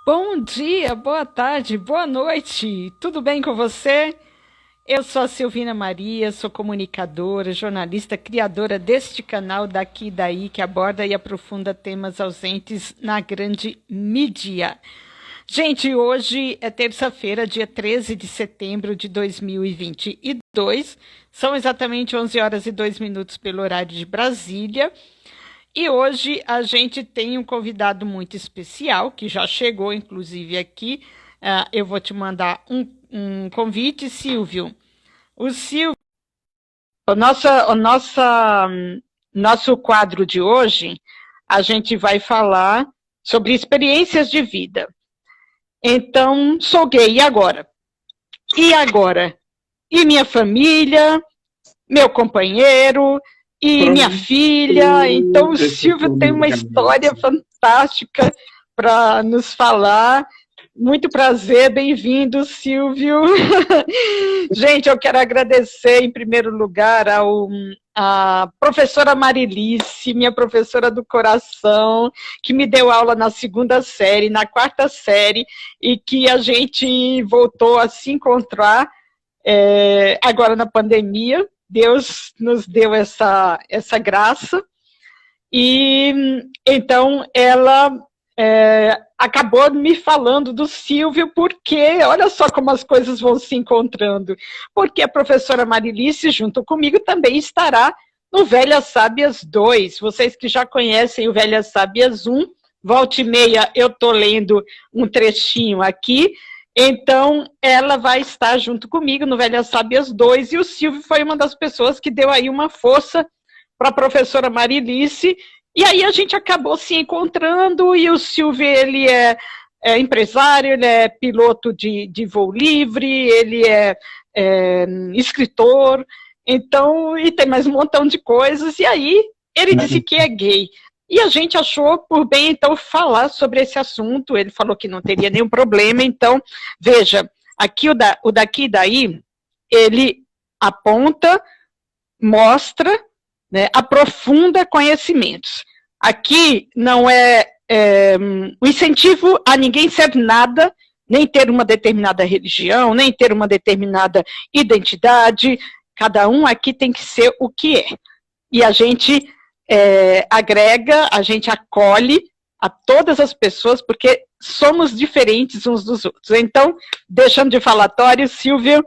Bom dia, boa tarde, boa noite. Tudo bem com você? Eu sou a Silvina Maria, sou comunicadora, jornalista, criadora deste canal Daqui e Daí, que aborda e aprofunda temas ausentes na grande mídia. Gente, hoje é terça-feira, dia 13 de setembro de 2022. São exatamente 11 horas e 2 minutos pelo horário de Brasília. E hoje a gente tem um convidado muito especial, que já chegou, inclusive, aqui. Eu vou te mandar um convite, Silvio. O Silvio, nosso quadro de hoje, a gente vai falar sobre experiências de vida. Então, sou gay, e agora? E agora? E minha família, meu companheiro, e minha filha. Então, o Silvio tem uma história fantástica para nos falar. Muito prazer, bem-vindo, Silvio. Gente, eu quero agradecer, em primeiro lugar, a professora Marilice, minha professora do coração, que me deu aula na segunda série, na quarta série, e que a gente voltou a se encontrar agora na pandemia. Deus nos deu essa graça, e então ela acabou me falando do Silvio, porque olha só como as coisas vão se encontrando, porque a professora Marilice, junto comigo, também estará no Velhas Sábias 2. Vocês que já conhecem o Velhas Sábias 1, volta e meia eu estou lendo um trechinho aqui. Então, ela vai estar junto comigo no Velhas Sábias 2, e o Silvio foi uma das pessoas que deu aí uma força para a professora Marilice, e aí a gente acabou se encontrando, e o Silvio, ele é empresário, ele é piloto de voo livre, ele é escritor, então, e tem mais um montão de coisas, e aí ele disse que é gay. E a gente achou por bem, então, falar sobre esse assunto. Ele falou que não teria nenhum problema. Então, veja, aqui o Daqui e Daí, ele aponta, mostra, né, aprofunda conhecimentos. Aqui não é o incentivo a ninguém ser nada, nem ter uma determinada religião, nem ter uma determinada identidade. Cada um aqui tem que ser o que é. E a gente agrega, a gente acolhe a todas as pessoas, porque somos diferentes uns dos outros. Então, deixando de falatório, Silvio,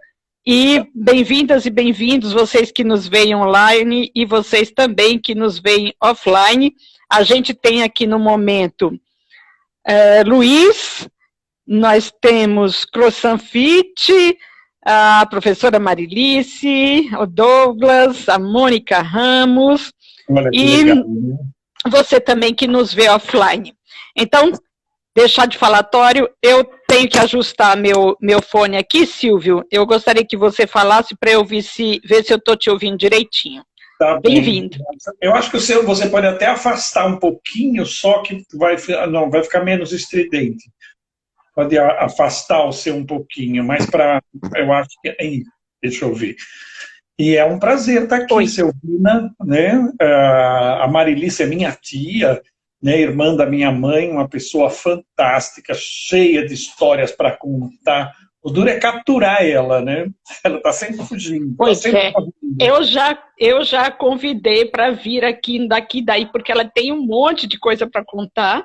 e bem-vindas e bem-vindos, vocês que nos veem online e vocês também que nos veem offline. A gente tem aqui no momento Luiz, nós temos Croissant Fit, a professora Marilice, o Douglas, a Mônica Ramos, e legal, né? Você também que nos vê offline. Então, deixar de falatório, eu tenho que ajustar meu fone aqui, Silvio. Eu gostaria que você falasse para eu ver se eu estou te ouvindo direitinho. Tá bem-vindo. Eu acho que você pode até afastar um pouquinho, só que vai ficar menos estridente. Pode afastar o seu um pouquinho, mas eu acho que... Aí, deixa eu ver. E é um prazer estar aqui, Silvina, né? A Marilice é minha tia, né? Irmã da minha mãe, uma pessoa fantástica, cheia de histórias para contar. O duro é capturar ela, né? Ela está sempre fugindo. Pois é. Eu já convidei para vir aqui Daqui Daí, porque ela tem um monte de coisa para contar,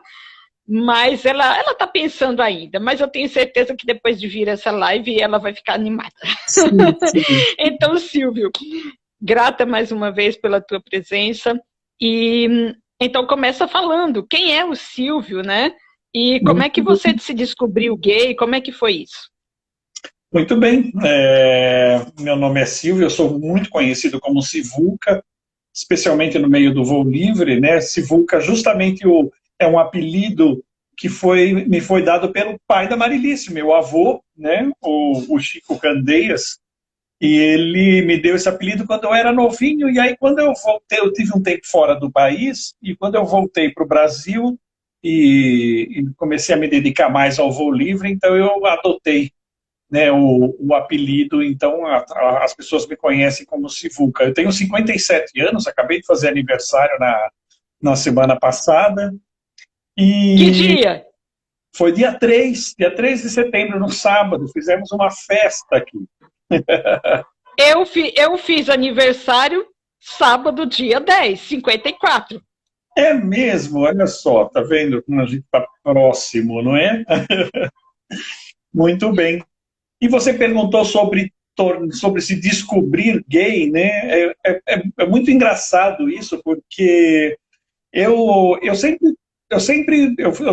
mas ela está pensando ainda, mas eu tenho certeza que depois de vir essa live ela vai ficar animada. Sim, sim. Então, Silvio, grata mais uma vez pela tua presença, e então começa falando, quem é o Silvio, né? E como é que você se descobriu gay, como é que foi isso? Muito bem, meu nome é Silvio, eu sou muito conhecido como Sivuca, especialmente no meio do voo livre, né? Sivuca justamente é um apelido que me foi dado pelo pai da Marilice, meu avô, né, o Chico Candeias, e ele me deu esse apelido quando eu era novinho, e aí quando eu voltei, eu tive um tempo fora do país, e quando eu voltei para o Brasil, e comecei a me dedicar mais ao voo livre, então eu adotei, né, o apelido, então as pessoas me conhecem como Sivuca. Eu tenho 57 anos, acabei de fazer aniversário na semana passada, Que dia? Foi dia 3 de setembro, no sábado, fizemos uma festa aqui. Eu fiz aniversário sábado, dia 10, 54. É mesmo, olha só, tá vendo como a gente está próximo, não é? Muito bem. E você perguntou sobre se descobrir gay, né? É muito engraçado isso, porque eu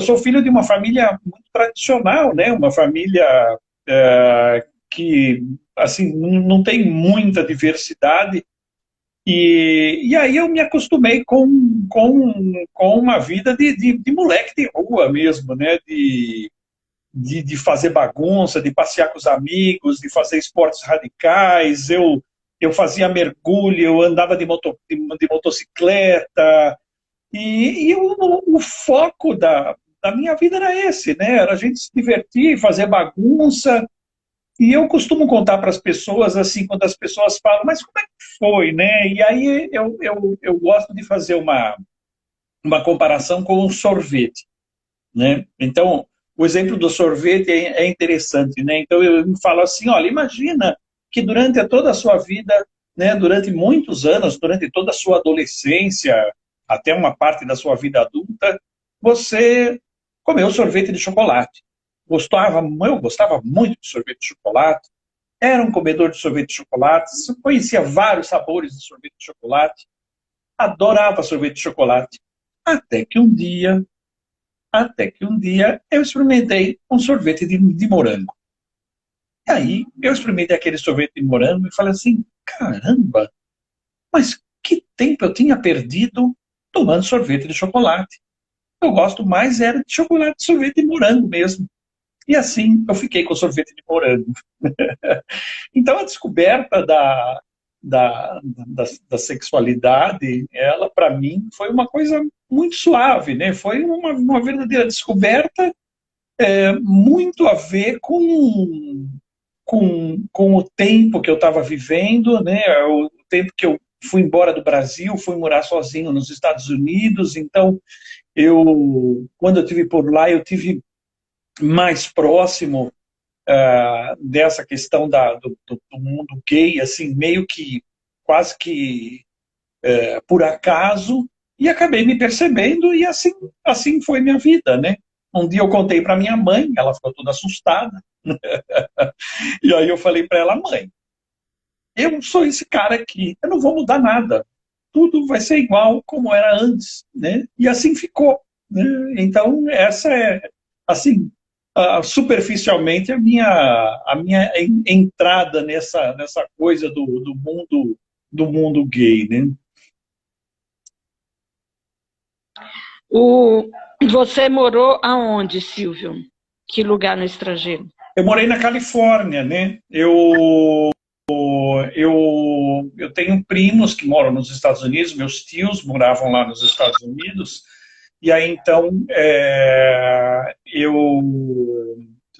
sou filho de uma família muito tradicional, né? Uma família que assim não tem muita diversidade. E aí eu me acostumei com uma vida de moleque de rua mesmo, né? De fazer bagunça, de passear com os amigos, de fazer esportes radicais. Eu fazia mergulho, eu andava de motocicleta. E o foco da minha vida era esse, né? Era a gente se divertir, fazer bagunça. E eu costumo contar para as pessoas, assim, quando as pessoas falam, mas como é que foi, né? E aí eu gosto de fazer uma comparação com o sorvete, né? Então, o exemplo do sorvete é interessante, né? Então, eu me falo assim, olha, imagina que durante toda a sua vida, né, durante muitos anos, durante toda a sua adolescência, até uma parte da sua vida adulta, você comeu sorvete de chocolate. Eu gostava muito de sorvete de chocolate, era um comedor de sorvete de chocolate, conhecia vários sabores de sorvete de chocolate, adorava sorvete de chocolate, até que um dia eu experimentei um sorvete de morango. E aí eu experimentei aquele sorvete de morango e falei assim, caramba, mas que tempo eu tinha perdido tomando sorvete de chocolate. Eu gosto mais era de chocolate de sorvete de morango mesmo. E assim eu fiquei com sorvete de morango. Então a descoberta da sexualidade, ela para mim foi uma coisa muito suave, né? Foi uma verdadeira descoberta, muito a ver com o tempo que eu estava vivendo, né? O tempo que eu fui embora do Brasil, fui morar sozinho nos Estados Unidos. Então quando eu tive por lá, eu tive mais próximo dessa questão do mundo gay, assim, meio que quase que por acaso, e acabei me percebendo, e assim foi minha vida, né? Um dia eu contei para minha mãe, ela ficou toda assustada, e aí eu falei para ela, mãe, eu sou esse cara aqui, eu não vou mudar nada, tudo vai ser igual como era antes, né? E assim ficou, né? Então essa é, assim, superficialmente a minha entrada nessa coisa do mundo gay, né? Você morou aonde, Silvio? Que lugar no estrangeiro? Eu morei na Califórnia, né? Eu tenho primos que moram nos Estados Unidos, meus tios moravam lá nos Estados Unidos, e aí então eu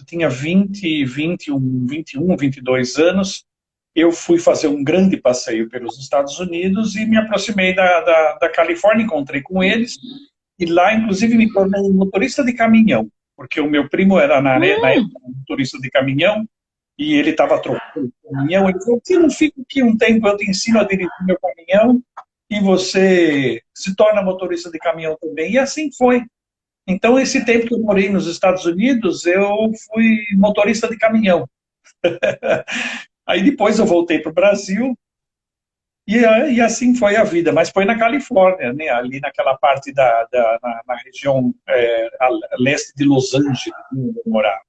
tinha 22 anos, eu fui fazer um grande passeio pelos Estados Unidos e me aproximei da Califórnia, encontrei com eles, e lá inclusive me tornei um motorista de caminhão, porque o meu primo era na época um motorista de caminhão, e ele estava trocando o caminhão, ele falou, você não fica aqui um tempo, eu te ensino a dirigir meu caminhão, e você se torna motorista de caminhão também. E assim foi. Então, esse tempo que eu morei nos Estados Unidos, eu fui motorista de caminhão. Aí depois eu voltei para o Brasil, e assim foi a vida. Mas foi na Califórnia, né? Ali naquela parte na região a leste de Los Angeles, onde eu morava.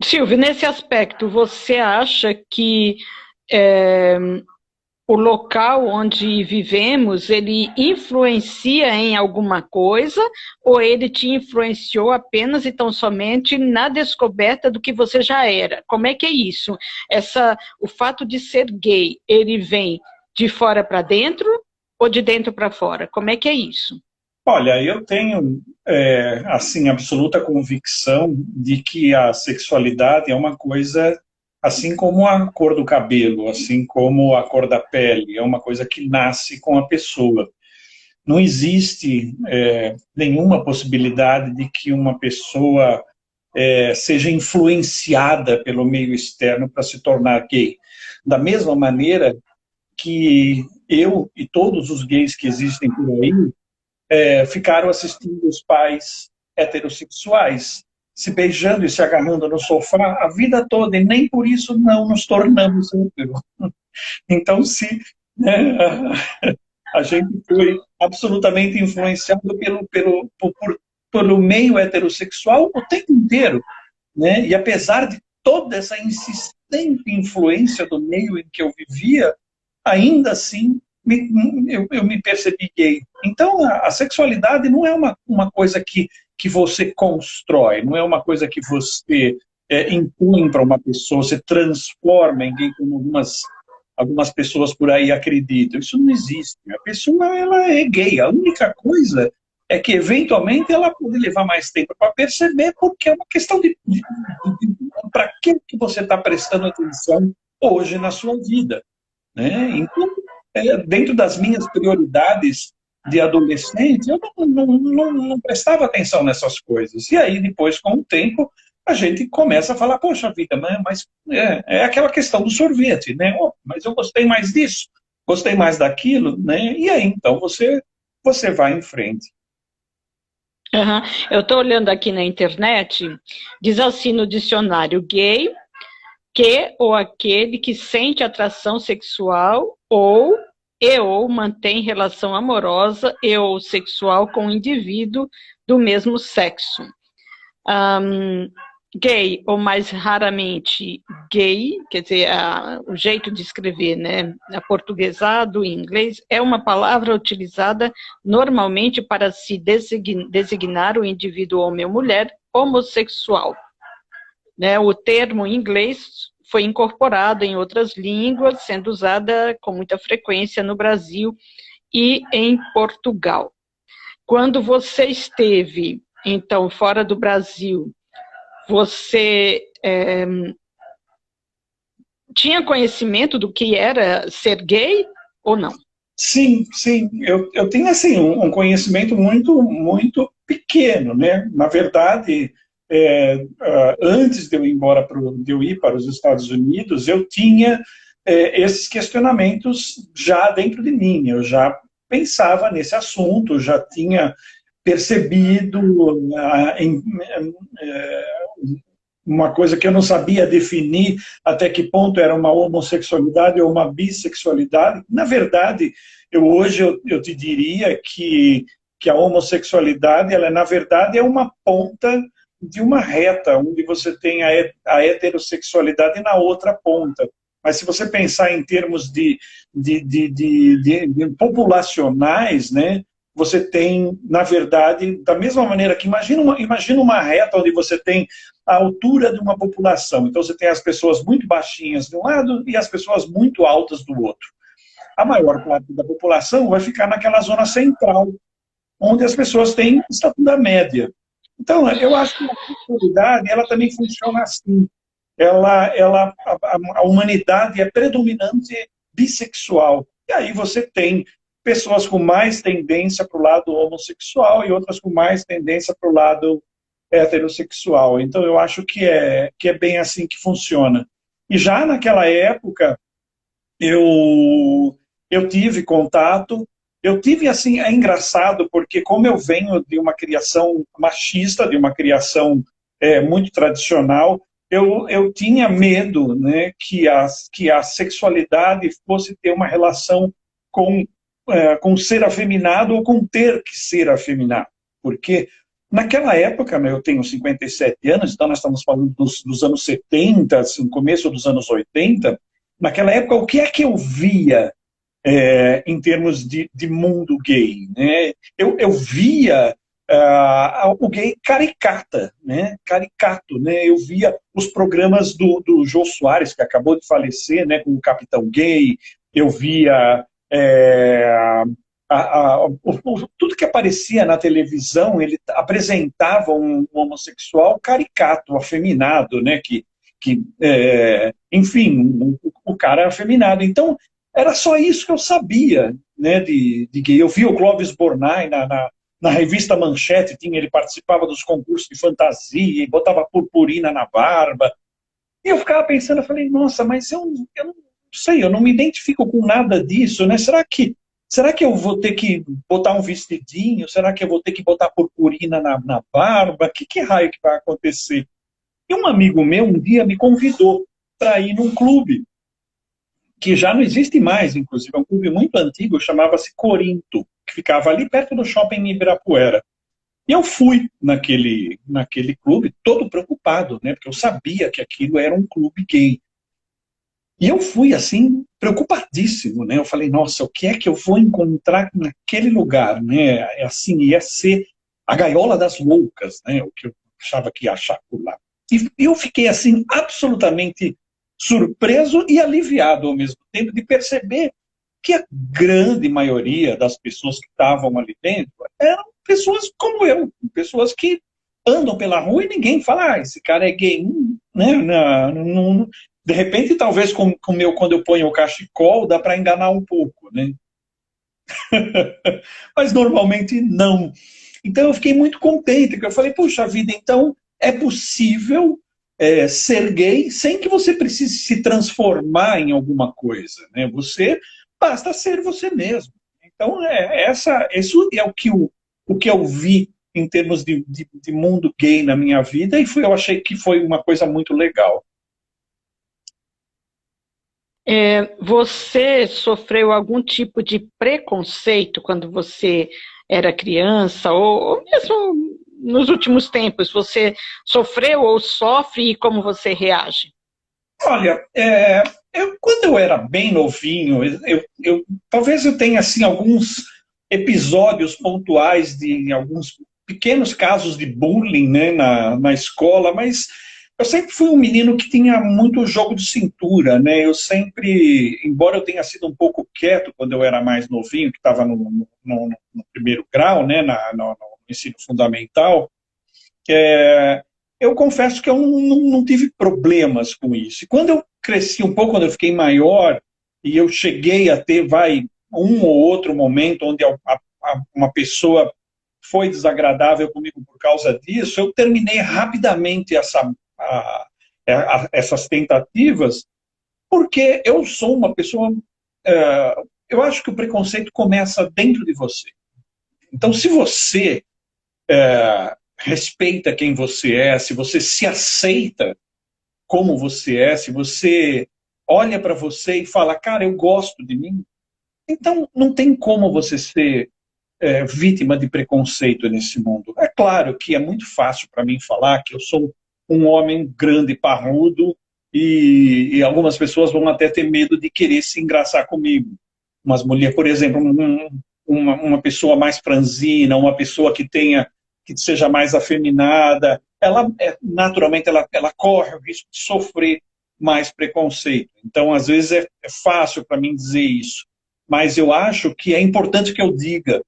Silvio, nesse aspecto, você acha que o local onde vivemos, ele influencia em alguma coisa, ou ele te influenciou apenas e tão somente na descoberta do que você já era? Como é que é isso? O fato de ser gay, ele vem de fora para dentro ou de dentro para fora? Como é que é isso? Olha, eu tenho, assim, absoluta convicção de que a sexualidade é uma coisa, assim como a cor do cabelo, assim como a cor da pele, é uma coisa que nasce com a pessoa. Não existe nenhuma possibilidade de que uma pessoa seja influenciada pelo meio externo para se tornar gay. Da mesma maneira que eu e todos os gays que existem por aí ficaram assistindo os pais heterossexuais se beijando e se agarrando no sofá a vida toda, e nem por isso não nos tornamos héteros. Então, se né, a gente foi absolutamente influenciado pelo meio heterossexual o tempo inteiro, né? E apesar de toda essa insistente influência do meio em que eu vivia, ainda assim eu me percebi gay. Então, a sexualidade não é uma coisa que você constrói, não é uma coisa que você impõe para uma pessoa, você transforma em gay, como algumas pessoas por aí acreditam. Isso não existe. A pessoa, ela é gay. A única coisa é que, eventualmente, ela pode levar mais tempo para perceber, porque é uma questão de para que você está prestando atenção hoje na sua vida, né? Então, dentro das minhas prioridades de adolescente, eu não prestava atenção nessas coisas. E aí, depois, com o tempo, a gente começa a falar, poxa vida, mas é aquela questão do sorvete, né? Oh, mas eu gostei mais disso, gostei mais daquilo, né? E aí, então, você vai em frente. Uhum. Eu estou olhando aqui na internet, diz assim no dicionário: gay, que ou aquele que sente atração sexual ou mantém relação amorosa e ou sexual com um indivíduo do mesmo sexo. Gay, ou mais raramente gay, quer dizer, o jeito de escrever, né, aportuguesado em inglês, é uma palavra utilizada normalmente para se designar o indivíduo homem ou mulher homossexual. Né, o termo em inglês foi incorporado em outras línguas, sendo usada com muita frequência no Brasil e em Portugal. Quando você esteve, então, fora do Brasil, você tinha conhecimento do que era ser gay ou não? Sim, sim. Eu tenho assim, um conhecimento muito, muito pequeno, né? Na verdade, antes de eu ir para os Estados Unidos, eu tinha esses questionamentos já dentro de mim. Eu já pensava nesse assunto, já tinha percebido uma coisa que eu não sabia definir até que ponto era uma homossexualidade ou uma bissexualidade. Na verdade, hoje eu te diria que a homossexualidade, ela na verdade é uma ponta de uma reta, onde você tem a heterossexualidade na outra ponta. Mas se você pensar em termos de populacionais, né, você tem, na verdade, da mesma maneira que imagina uma reta onde você tem a altura de uma população. Então você tem as pessoas muito baixinhas de um lado e as pessoas muito altas do outro. A maior parte da população vai ficar naquela zona central, onde as pessoas têm estatura média. Então, eu acho que a sexualidade, ela também funciona assim. A humanidade é predominante bissexual. E aí você tem pessoas com mais tendência para o lado homossexual e outras com mais tendência para o lado heterossexual. Então, eu acho que é bem assim que funciona. E já naquela época, eu tive contato, assim, é engraçado, porque como eu venho de uma criação machista, de uma criação muito tradicional, eu tinha medo, né, que a sexualidade fosse ter uma relação com ser afeminado ou com ter que ser afeminado. Porque naquela época, né, eu tenho 57 anos, então nós estamos falando dos anos 70, assim, começo dos anos 80, naquela época, o que é que eu via em termos de mundo gay? Né? Eu via o gay caricata, né? Caricato, né? Eu via os programas do Jô Soares, que acabou de falecer, né, com o Capitão Gay, eu via tudo que aparecia na televisão, ele apresentava um homossexual caricato, afeminado, né? Enfim, o cara afeminado. Então, era só isso que eu sabia, né, de gay. Eu vi o Clóvis Bornai na revista Manchete, ele participava dos concursos de fantasia, e botava purpurina na barba. E eu ficava pensando, eu falei, nossa, mas eu não sei, eu não me identifico com nada disso, né? Será que eu vou ter que botar um vestidinho? Será que eu vou ter que botar purpurina na barba? Que raio que vai acontecer? E um amigo meu um dia me convidou para ir num clube, que já não existe mais, inclusive, é um clube muito antigo, chamava-se Corinto, que ficava ali perto do shopping Ibirapuera. E eu fui naquele clube todo preocupado, né? Porque eu sabia que aquilo era um clube gay. E eu fui, assim, preocupadíssimo, né? Eu falei, nossa, o que é que eu vou encontrar naquele lugar, né? Assim, ia ser a gaiola das loucas, né? O que eu achava que ia achar por lá. E eu fiquei, assim, absolutamente surpreso e aliviado ao mesmo tempo de perceber que a grande maioria das pessoas que estavam ali dentro eram pessoas como eu, pessoas que andam pela rua e ninguém fala, esse cara é gay, né? Não, de repente, talvez quando eu ponho o cachecol, dá para enganar um pouco, né? Mas normalmente não. Então eu fiquei muito contente, porque eu falei, puxa vida, então é possível ser gay sem que você precise se transformar em alguma coisa, né? Você basta ser você mesmo. Então isso é o que eu vi em termos de mundo gay na minha vida, e eu achei que foi uma coisa muito legal. Você sofreu algum tipo de preconceito quando você era criança, ou mesmo nos últimos tempos? Você sofreu ou sofre e como você reage? Olha, quando eu era bem novinho, talvez eu tenha assim, alguns episódios pontuais de alguns pequenos casos de bullying, né, na escola, mas eu sempre fui um menino que tinha muito jogo de cintura, né? Eu sempre, embora eu tenha sido um pouco quieto quando eu era mais novinho, que estava no primeiro grau, né, no ensino fundamental, eu confesso que eu não tive problemas com isso. E quando eu cresci um pouco, quando eu fiquei maior, e eu cheguei a ter, um ou outro momento onde uma pessoa foi desagradável comigo por causa disso, eu terminei rapidamente essas tentativas, porque eu sou uma pessoa... eu acho que o preconceito começa dentro de você. Então, se você respeita quem você é, se você se aceita como você é, se você olha para você e fala, cara, eu gosto de mim, então não tem como você ser vítima de preconceito nesse mundo. É claro que é muito fácil para mim falar que eu sou um homem grande, parrudo, e algumas pessoas vão até ter medo de querer se engraçar comigo. Umas mulheres, por exemplo, uma pessoa mais franzina, uma pessoa que seja mais afeminada, ela naturalmente ela corre o risco de sofrer mais preconceito. Então, às vezes é fácil para mim dizer isso, mas eu acho que é importante que eu diga,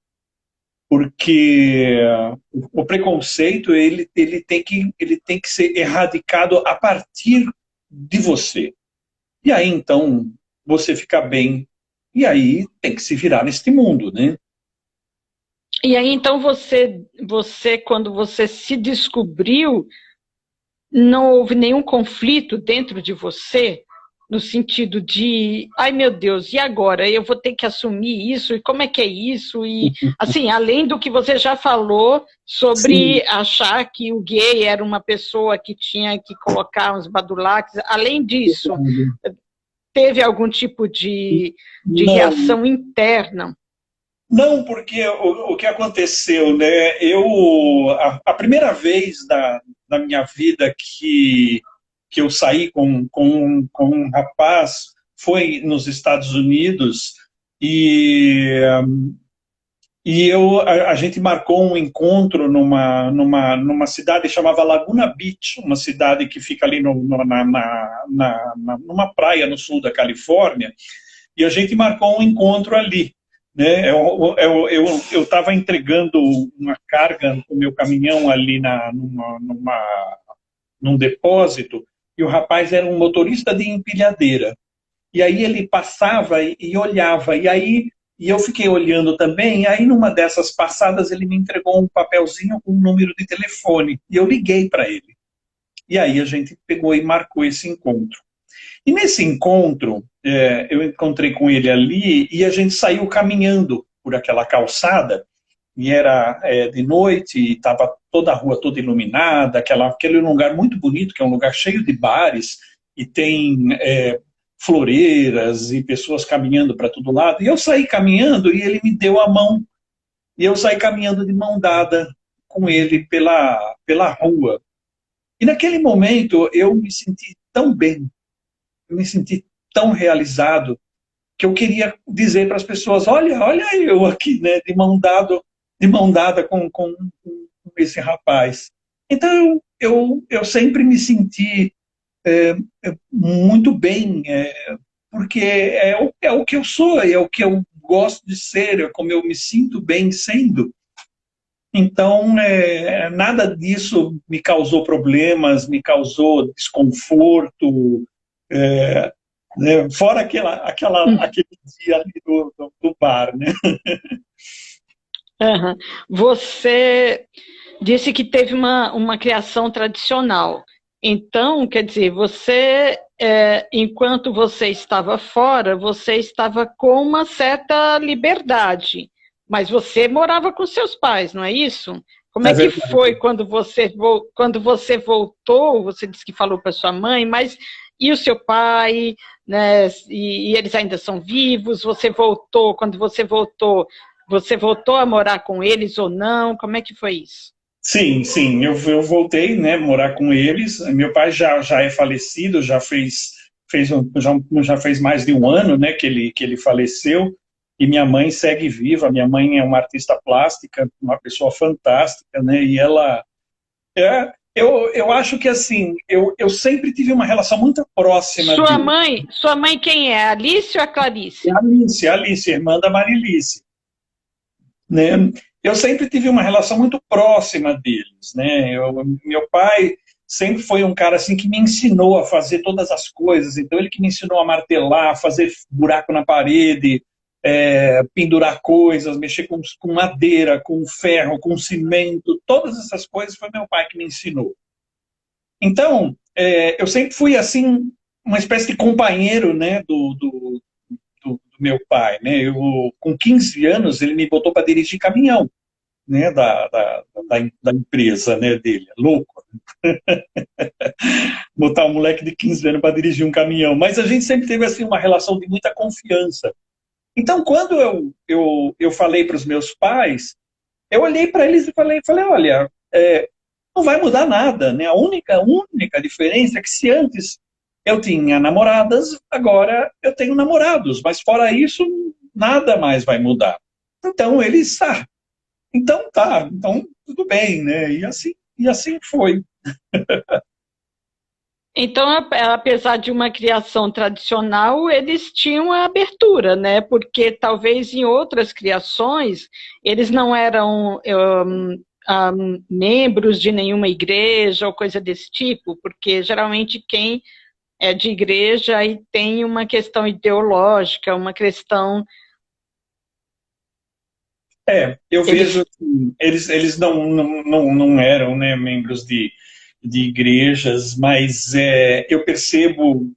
porque o preconceito ele tem que ser erradicado a partir de você. E aí, então, você fica bem, e aí tem que se virar neste mundo, né? E aí, então, quando você se descobriu, não houve nenhum conflito dentro de você, no sentido de, ai meu Deus, e agora? Eu vou ter que assumir isso, e como é que é isso? E, assim, além do que você já falou sobre Sim. achar que o gay era uma pessoa que tinha que colocar uns badulaques, além disso, teve algum tipo de reação interna? Não, porque o que aconteceu, né? A primeira vez da minha vida que eu saí com um rapaz foi nos Estados Unidos, e a gente marcou um encontro numa cidade chamada Laguna Beach, uma cidade que fica ali numa praia no sul da Califórnia, e a gente marcou um encontro ali. Né? Eu estava entregando uma carga no meu caminhão ali num depósito, e o rapaz era um motorista de empilhadeira. E aí ele passava e olhava, e eu fiquei olhando também, e aí numa dessas passadas ele me entregou um papelzinho com um número de telefone, e eu liguei para ele. E aí a gente pegou e marcou esse encontro. E nesse encontro, eu encontrei com ele ali, e a gente saiu caminhando por aquela calçada, e era de noite, e estava toda a rua toda iluminada, aquele lugar muito bonito, que é um lugar cheio de bares, e tem floreiras e pessoas caminhando para todo lado. E eu saí caminhando e ele me deu a mão. E eu saí caminhando de mão dada com ele pela rua. E naquele momento eu me senti tão bem, eu me senti tão realizado, que eu queria dizer para as pessoas, olha eu aqui, né, de mão dada com esse rapaz. Então eu sempre me senti muito bem, porque é o que eu sou, é o que eu gosto de ser, é como eu me sinto bem sendo. Então, nada disso me causou problemas, me causou desconforto, né, fora aquele dia ali do bar, né? Uhum. Você disse que teve uma criação tradicional. Então, quer dizer, você, enquanto você estava fora, você estava com uma certa liberdade, mas você morava com seus pais, não é isso? Como É é que verdade. foi quando você voltou? Você disse que falou para sua mãe, mas e o seu pai, né? E eles ainda são vivos? Você voltou, quando você voltou a morar com eles ou não? Como é que foi isso? Sim, eu voltei, né, morar com eles. Meu pai já é falecido, já fez mais de um ano, né, que ele faleceu, e minha mãe segue viva. Minha mãe é uma artista plástica, uma pessoa fantástica, né, e ela... eu acho que, assim, eu sempre tive uma relação muito próxima dele. Sua mãe quem é? A Alice ou a Clarice? A Alice, irmã da Marilice, né? Eu sempre tive uma relação muito próxima deles, né? Meu pai sempre foi um cara assim que me ensinou a fazer todas as coisas. Então ele que me ensinou a martelar, fazer buraco na parede, pendurar coisas, mexer com madeira, com ferro, com cimento, todas essas coisas foi meu pai que me ensinou. Então eu sempre fui assim uma espécie de companheiro, né, do meu pai, né? Com 15 anos ele me botou para dirigir caminhão, né, da empresa, né, dele. É louco. Botar um moleque de 15 anos para dirigir um caminhão. Mas a gente sempre teve assim, uma relação de muita confiança. Então, quando eu falei para os meus pais, eu olhei para eles e falei olha, não vai mudar nada, né? A única diferença é que se antes eu tinha namoradas, agora eu tenho namorados. Mas fora isso, nada mais vai mudar. Então, eles, então tá, então tudo bem, né? E assim foi. Então, apesar de uma criação tradicional, eles tinham a abertura, né? Porque talvez em outras criações eles não eram membros de nenhuma igreja ou coisa desse tipo, porque geralmente quem é de igreja aí tem uma questão ideológica, uma questão. Eu Eles vejo que eles não eram, né, membros de igrejas, mas eu percebo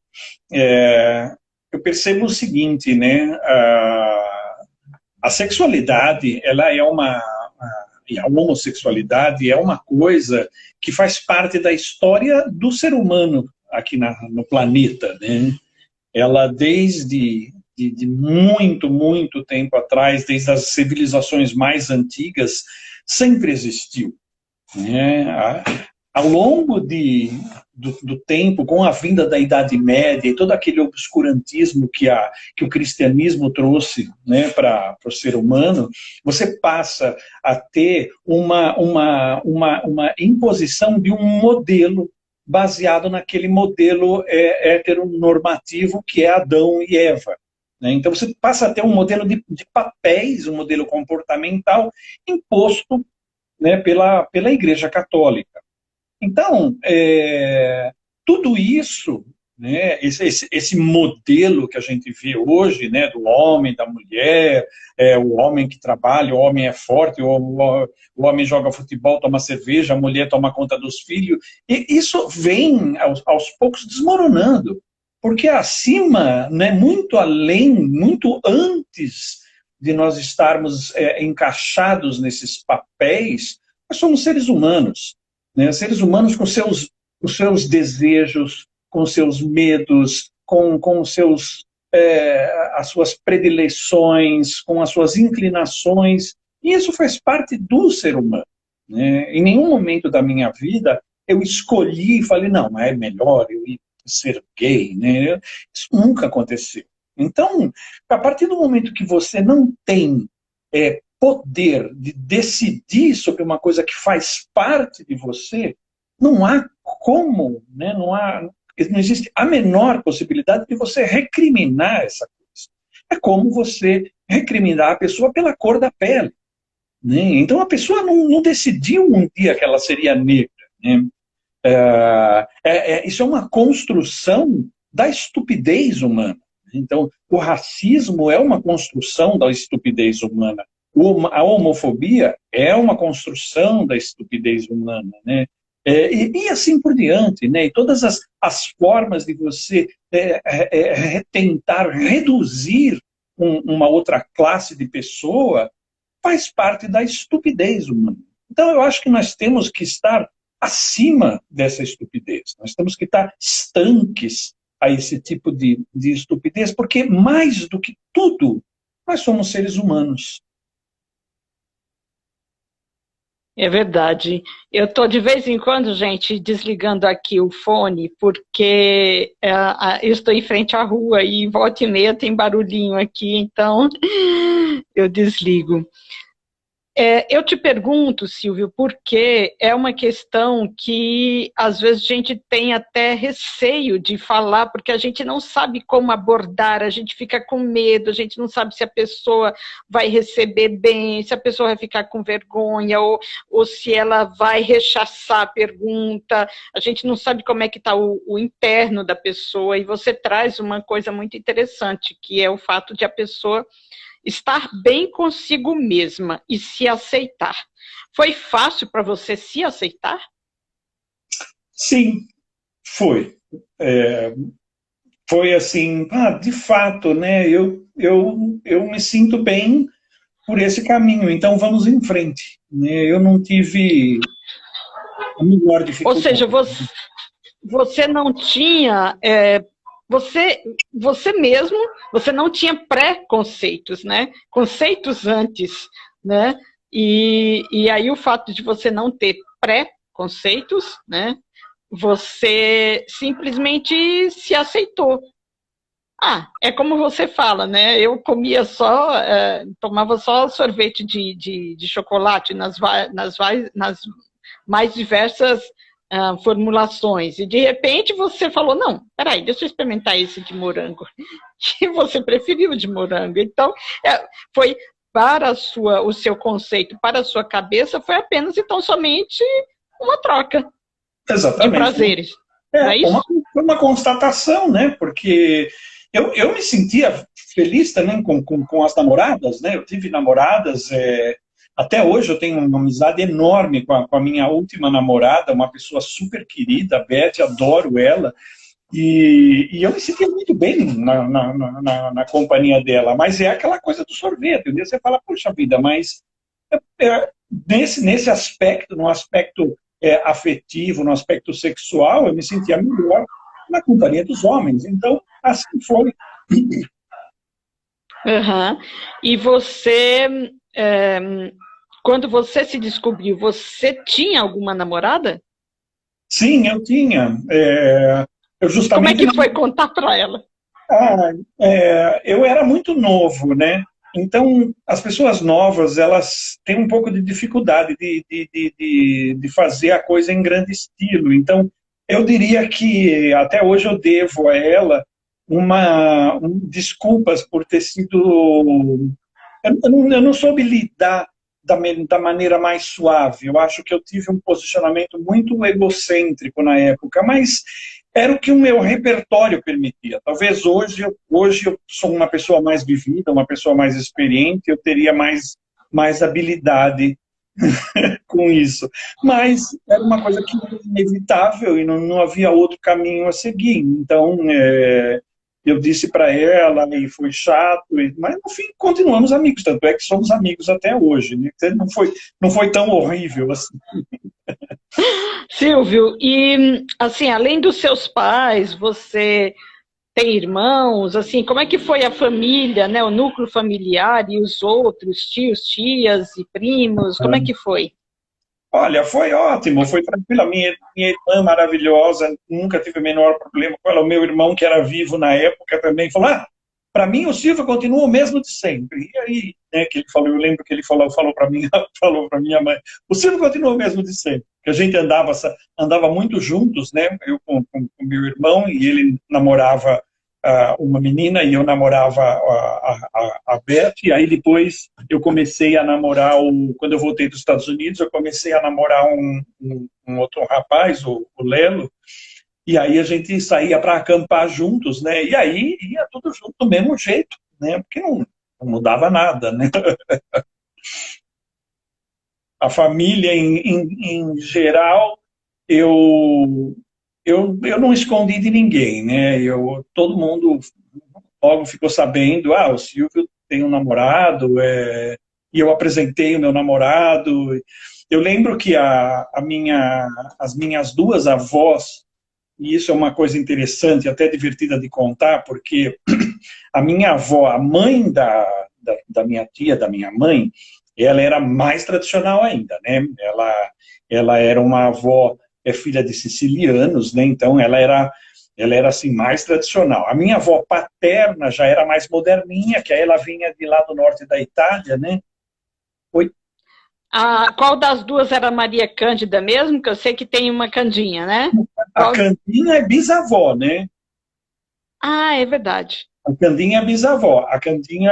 o seguinte, né, a sexualidade, ela é e a homossexualidade é uma coisa que faz parte da história do ser humano aqui no planeta, né? Ela de muito tempo atrás, desde as civilizações mais antigas, sempre existiu, né? Ao longo do tempo, com a vinda da Idade Média e todo aquele obscurantismo que o cristianismo trouxe, né, para o ser humano, você passa a ter uma imposição de um modelo baseado naquele modelo heteronormativo que é Adão e Eva, né? Então você passa a ter um modelo de papéis, um modelo comportamental imposto, né, pela Igreja Católica. Então, tudo isso, né? Esse modelo que a gente vê hoje, né, do homem, da mulher, o homem que trabalha, o homem é forte, o homem joga futebol, toma cerveja, a mulher toma conta dos filhos, e isso vem aos poucos desmoronando, porque acima, né, muito além, muito antes de nós estarmos encaixados nesses papéis, nós somos seres humanos, né? Seres humanos com os seus desejos, com seus medos, com as suas predileções, com as suas inclinações, e isso faz parte do ser humano, né? Em nenhum momento da minha vida eu escolhi e falei, não, mas é melhor eu ir ser gay, né? Isso nunca aconteceu. Então, a partir do momento que você não tem poder de decidir sobre uma coisa que faz parte de você, não há como, né? Não existe a menor possibilidade de você recriminar essa coisa. É como você recriminar a pessoa pela cor da pele, né? Então a pessoa não decidiu um dia que ela seria negra, né? Isso é uma construção da estupidez humana. Então, o racismo é uma construção da estupidez humana. A homofobia é uma construção da estupidez humana, né? E assim por diante, né? E todas as formas de você tentar reduzir uma outra classe de pessoa faz parte da estupidez humana. Então, eu acho que nós temos que estar acima dessa estupidez. Nós temos que estar estanques a esse tipo de estupidez, porque mais do que tudo, nós somos seres humanos. É verdade. Eu estou de vez em quando, gente, desligando aqui o fone, porque eu estou em frente à rua e volta e meia tem barulhinho aqui, então eu desligo. Eu te pergunto, Silvio, porque é uma questão que às vezes a gente tem até receio de falar, porque a gente não sabe como abordar, a gente fica com medo, a gente não sabe se a pessoa vai receber bem, se a pessoa vai ficar com vergonha, ou se ela vai rechaçar a pergunta, a gente não sabe como é que está o interno da pessoa, e você traz uma coisa muito interessante, que é o fato de a pessoa estar bem consigo mesma e se aceitar. Foi fácil para você se aceitar? Sim, foi. Foi assim, de fato, né? Eu me sinto bem por esse caminho, então vamos em frente, né? Eu não tive a menor dificuldade. Ou seja, você não tinha... Você mesmo, você não tinha preconceitos, né? Conceitos antes, né? E aí o fato de você não ter preconceitos, né? Você simplesmente se aceitou. É como você fala, né? Eu comia tomava só sorvete de chocolate nas mais diversas formulações, e de repente você falou, não, peraí, deixa eu experimentar esse de morango, e você preferiu o de morango, então foi para o seu conceito, para a sua cabeça, foi apenas então somente uma troca. Exatamente. De prazeres, não é isso? Uma constatação, né, porque eu me sentia feliz também com as namoradas, né, eu tive namoradas, até hoje eu tenho uma amizade enorme com a minha última namorada, uma pessoa super querida, a Beth, adoro ela, e eu me sentia muito bem na companhia dela, mas é aquela coisa do sorvete, né? Você fala, puxa vida, mas nesse aspecto, no aspecto afetivo, no aspecto sexual, eu me sentia melhor na companhia dos homens, então assim foi. Uhum. E você... quando você se descobriu, você tinha alguma namorada? Sim, eu tinha. Como é que foi contar para ela? Eu era muito novo, né? Então, as pessoas novas, elas têm um pouco de dificuldade de fazer a coisa em grande estilo. Então, eu diria que até hoje eu devo a ela desculpas por ter sido... Eu não soube lidar da maneira mais suave. Eu acho que eu tive um posicionamento muito egocêntrico na época, mas era o que o meu repertório permitia. Talvez hoje eu sou uma pessoa mais vivida, uma pessoa mais experiente, eu teria mais habilidade com isso. Mas era uma coisa que era inevitável e não havia outro caminho a seguir. Então, eu disse para ela e foi chato, mas no fim continuamos amigos, tanto é que somos amigos até hoje. Né? Não foi tão horrível assim. Silvio, e assim, além dos seus pais, você tem irmãos, assim, como é que foi a família, né, o núcleo familiar e os outros, tios, tias e primos, como é que foi? Olha, foi ótimo, foi tranquilo. Minha irmã maravilhosa, nunca tive o menor problema com ela. O meu irmão, que era vivo na época, também falou: para mim o Silvio continua o mesmo de sempre. E aí, né, que ele falou, eu lembro que ele falou para mim, falou para minha mãe: o Silvio continua o mesmo de sempre. Que a gente andava muito juntos, né? Eu com meu irmão, e ele namorava uma menina e eu namorava a Beth, e aí depois eu comecei a namorar, quando eu voltei dos Estados Unidos, eu comecei a namorar um outro rapaz, o Lelo, e aí a gente saía para acampar juntos, né? E aí ia tudo junto do mesmo jeito, né? Porque não mudava nada, né? A família, em geral, eu não escondi de ninguém, né? Todo mundo logo ficou sabendo: o Silvio tem um namorado, e eu apresentei o meu namorado. Eu lembro que as minhas duas avós, e isso é uma coisa interessante, até divertida de contar, porque a minha avó, a mãe da minha tia, da minha mãe, ela era mais tradicional ainda, né? Ela era uma avó, filha de sicilianos, né? Então ela era assim mais tradicional. A minha avó paterna já era mais moderninha, que aí ela vinha de lá do norte da Itália, né? Oi? Qual das duas era Maria Cândida mesmo? Que eu sei que tem uma Candinha, né? A Candinha é bisavó, né? É verdade. A Candinha é bisavó. A Candinha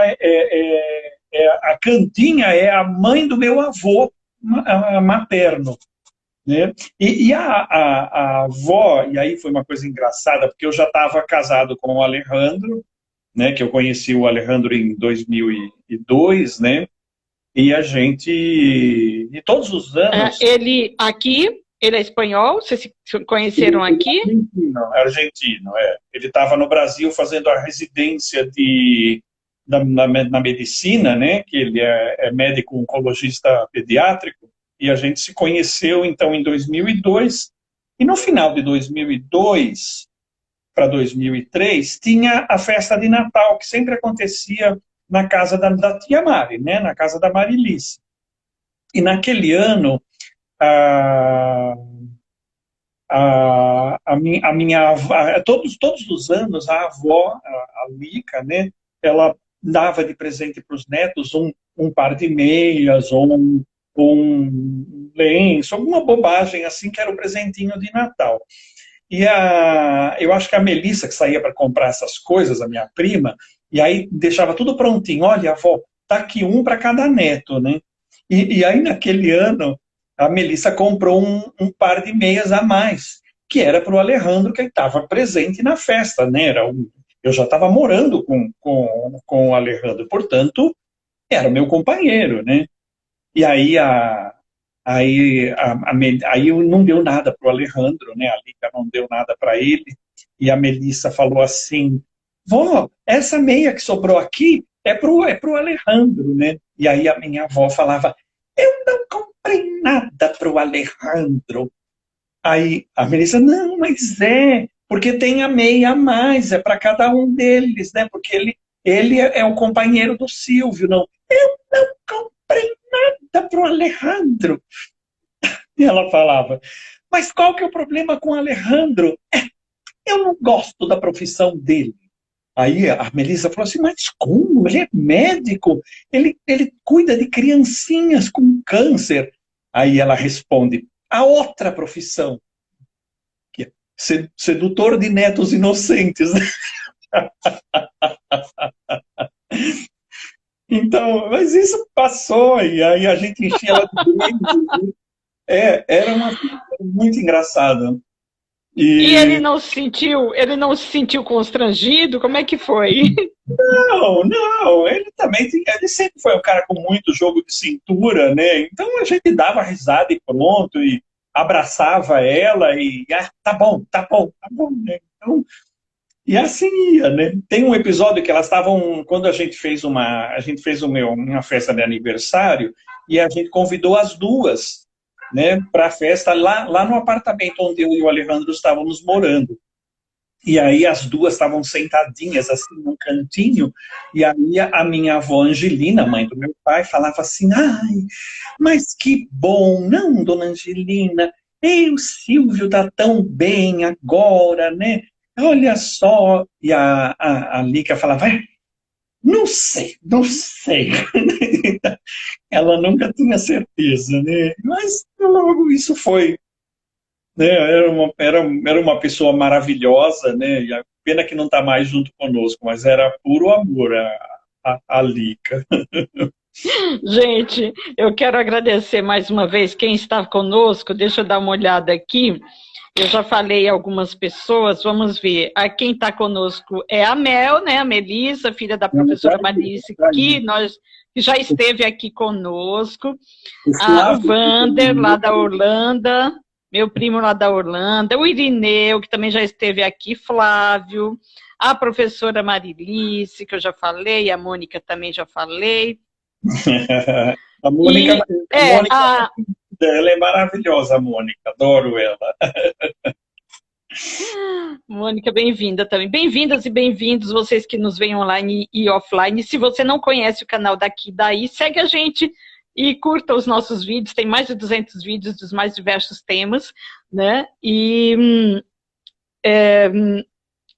a Candinha é a mãe do meu avô materno. Né? E a avó, e aí foi uma coisa engraçada, porque eu já estava casado com o Alejandro, né, que eu conheci o Alejandro em 2002, né, e a gente, e todos os anos... Ele é espanhol? Vocês se conheceram aqui? Argentino. Ele estava no Brasil fazendo a residência na medicina, né, que ele é médico oncologista pediátrico, e a gente se conheceu, então, em 2002, e no final de 2002 para 2003, tinha a festa de Natal, que sempre acontecia na casa da tia Mari, né, na casa da Marilice. E naquele ano, todos os anos, a avó, a Lica, né, ela dava de presente para os netos um par de meias, ou um lenço, alguma bobagem assim, que era o presentinho de Natal. E eu acho que a Melissa, que saía para comprar essas coisas, a minha prima, e aí deixava tudo prontinho: olha, avó, tá aqui um para cada neto, né? E aí naquele ano, a Melissa comprou um par de meias a mais, que era para o Alejandro, que estava presente na festa, né? Eu já estava morando com o Alejandro, portanto, era meu companheiro, né? E aí não deu nada para o Alejandro, né? A Lica não deu nada para ele. E a Melissa falou assim: vó, essa meia que sobrou aqui é pro Alejandro, né? E aí a minha avó falava: eu não comprei nada pro Alejandro. Aí a Melissa: não, mas porque tem a meia a mais, é para cada um deles, né? Porque ele é o companheiro do Silvio. Não, eu não comprei nada pro Alejandro. E ela falava: mas qual que é o problema com o Alejandro? Eu não gosto da profissão dele. Aí a Melissa falou assim: mas como? Ele é médico, ele cuida de criancinhas com câncer. Aí ela responde: a outra profissão, que é sedutor de netos inocentes. Então, mas isso passou, e aí a gente enchia ela de beijo. Era uma coisa muito engraçada. E ele não se sentiu constrangido? Como é que foi? Não, não, ele sempre foi um cara com muito jogo de cintura, né? Então a gente dava risada e pronto, e abraçava ela e, tá bom, tá bom, tá bom, né? Então, e assim ia, né? Tem um episódio que elas estavam, quando a gente fez uma festa de aniversário, e a gente convidou as duas, né, para a festa lá no apartamento onde eu e o Alejandro estávamos morando. E aí as duas estavam sentadinhas assim num cantinho, e aí a minha avó Angelina, mãe do meu pai, falava assim: ai, mas que bom, não, dona Angelina, ei, o Silvio tá tão bem agora, né? Olha só. E a Lica falava: não sei, não sei. Ela nunca tinha certeza, né? Mas logo isso foi, né? Era uma pessoa maravilhosa, né? E a pena que não está mais junto conosco, mas era puro amor a Lica. Gente, eu quero agradecer mais uma vez quem está conosco. Deixa eu dar uma olhada aqui. Eu já falei a algumas pessoas, vamos ver. A quem está conosco é a Mel, né? A Melissa, filha da professora Marice, que já esteve aqui conosco. O Vander, lá da Orlando, meu primo lá da Orlando. O Irineu, que também já esteve aqui. Flávio. A professora Marilice, que eu já falei. A Mônica também já falei. A Mônica, ela é maravilhosa, a Mônica, adoro ela. Mônica, bem-vinda também. Bem-vindas e bem-vindos vocês que nos veem online e offline. Se você não conhece o canal Daqui Daí, segue a gente e curta os nossos vídeos. Tem mais de 200 vídeos dos mais diversos temas, né? E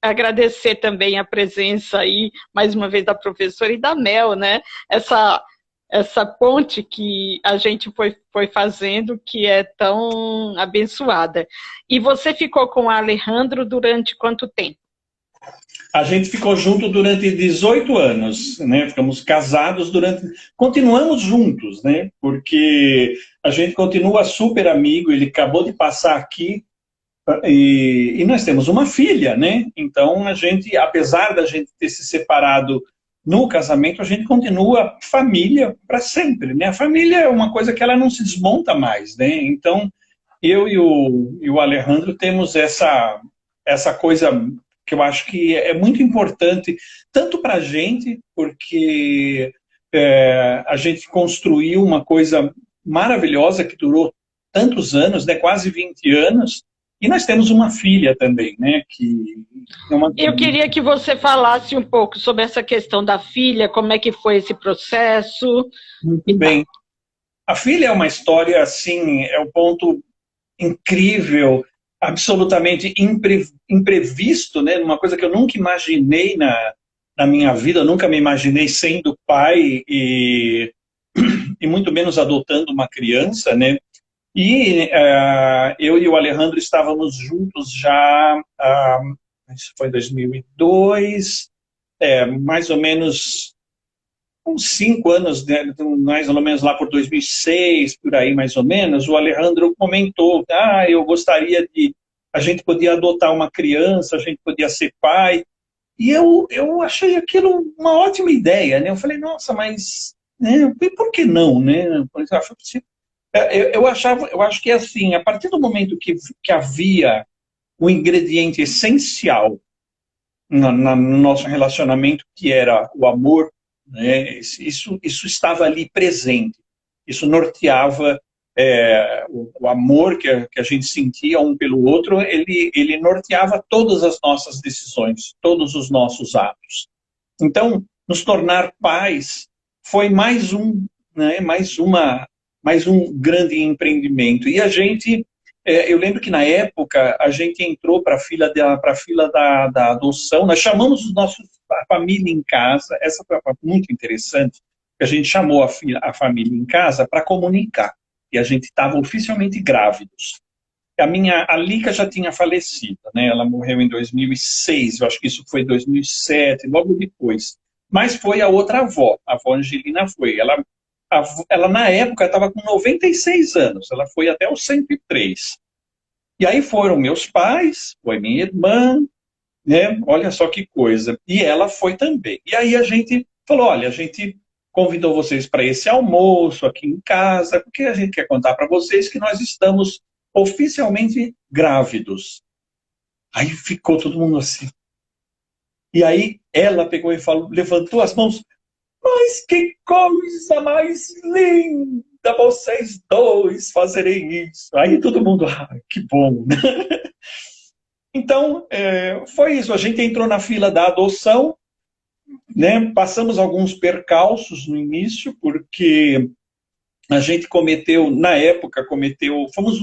agradecer também a presença aí, mais uma vez, da professora e da Mel, né? Essa ponte que a gente foi fazendo, que é tão abençoada. E você ficou com o Alejandro durante quanto tempo? A gente ficou junto durante 18 anos, né? Ficamos casados continuamos juntos, né? Porque a gente continua super amigo, ele acabou de passar aqui, e nós temos uma filha, né? Então a gente, apesar da gente ter se separado no casamento, a gente continua família para sempre, né? A família é uma coisa que ela não se desmonta mais, né? Então, eu e o Alejandro temos essa coisa que eu acho que é muito importante, tanto para a gente, porque a gente construiu uma coisa maravilhosa que durou tantos anos, né? Quase 20 anos, e nós temos uma filha também, né? Eu queria que você falasse um pouco sobre essa questão da filha, como é que foi esse processo. Muito bem. A filha é uma história, assim, é um ponto incrível, absolutamente imprevisto, né? Uma coisa que eu nunca imaginei na minha vida, eu nunca me imaginei sendo pai e muito menos adotando uma criança, né? E eu e o Alejandro estávamos juntos já, isso foi em 2002, mais ou menos uns 5 anos, né, mais ou menos lá por 2006, por aí mais ou menos, o Alejandro comentou: eu gostaria a gente podia adotar uma criança, a gente podia ser pai. E eu achei aquilo uma ótima ideia, né? Eu falei: nossa, mas, né, por que não, né? Eu acho que assim, a partir do momento que havia o ingrediente essencial no nosso relacionamento, que era o amor, né, isso estava ali presente. Isso norteava o amor que a gente sentia um pelo outro, ele norteava todas as nossas decisões, todos os nossos atos. Então, nos tornar pais foi mais um grande empreendimento. E a gente, eu lembro que na época a gente entrou para a fila da adoção, nós chamamos a família em casa, essa foi muito interessante, que a gente chamou a família em casa para comunicar, e a gente estava oficialmente grávidos. A Lica já tinha falecido, né? Ela morreu em 2006, eu acho que isso foi 2007, logo depois. Mas foi a outra avó, a avó Angelina foi. Ela na época estava com 96 anos, ela foi até os 103. E aí foram meus pais, foi minha irmã, né? Olha só que coisa. E ela foi também. E aí a gente falou, olha, a gente convidou vocês para esse almoço aqui em casa, porque a gente quer contar para vocês que nós estamos oficialmente grávidos. Aí ficou todo mundo assim. E aí ela pegou e falou, levantou as mãos, mas que coisa mais linda vocês dois fazerem isso. Aí todo mundo, que bom. Então, foi isso. A gente entrou na fila da adoção, né? Passamos alguns percalços no início, porque a gente cometeu, na época, fomos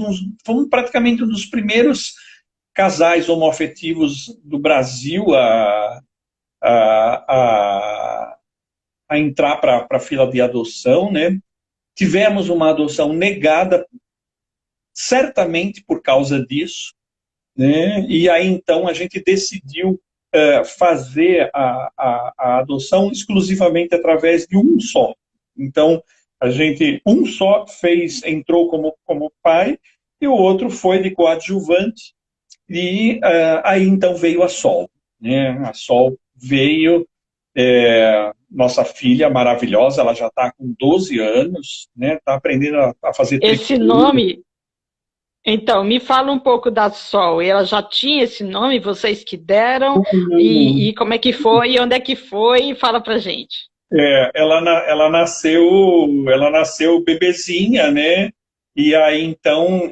praticamente um dos primeiros casais homoafetivos do Brasil a, a entrar para a fila de adoção, né? Tivemos uma adoção negada, certamente por causa disso, né? E aí, então, a gente decidiu fazer a adoção exclusivamente através de um só. Então, um só entrou como pai, e o outro foi de coadjuvante, e aí, então, veio a Sol. Né? A Sol veio, nossa filha maravilhosa, ela já está com 12 anos, né? Está aprendendo a fazer Esse tricô. nome, então, me fala um pouco da Sol. Ela já tinha esse nome, vocês que deram, e como é que foi, e onde é que foi, fala pra gente. Ela nasceu bebezinha, né? E aí, então,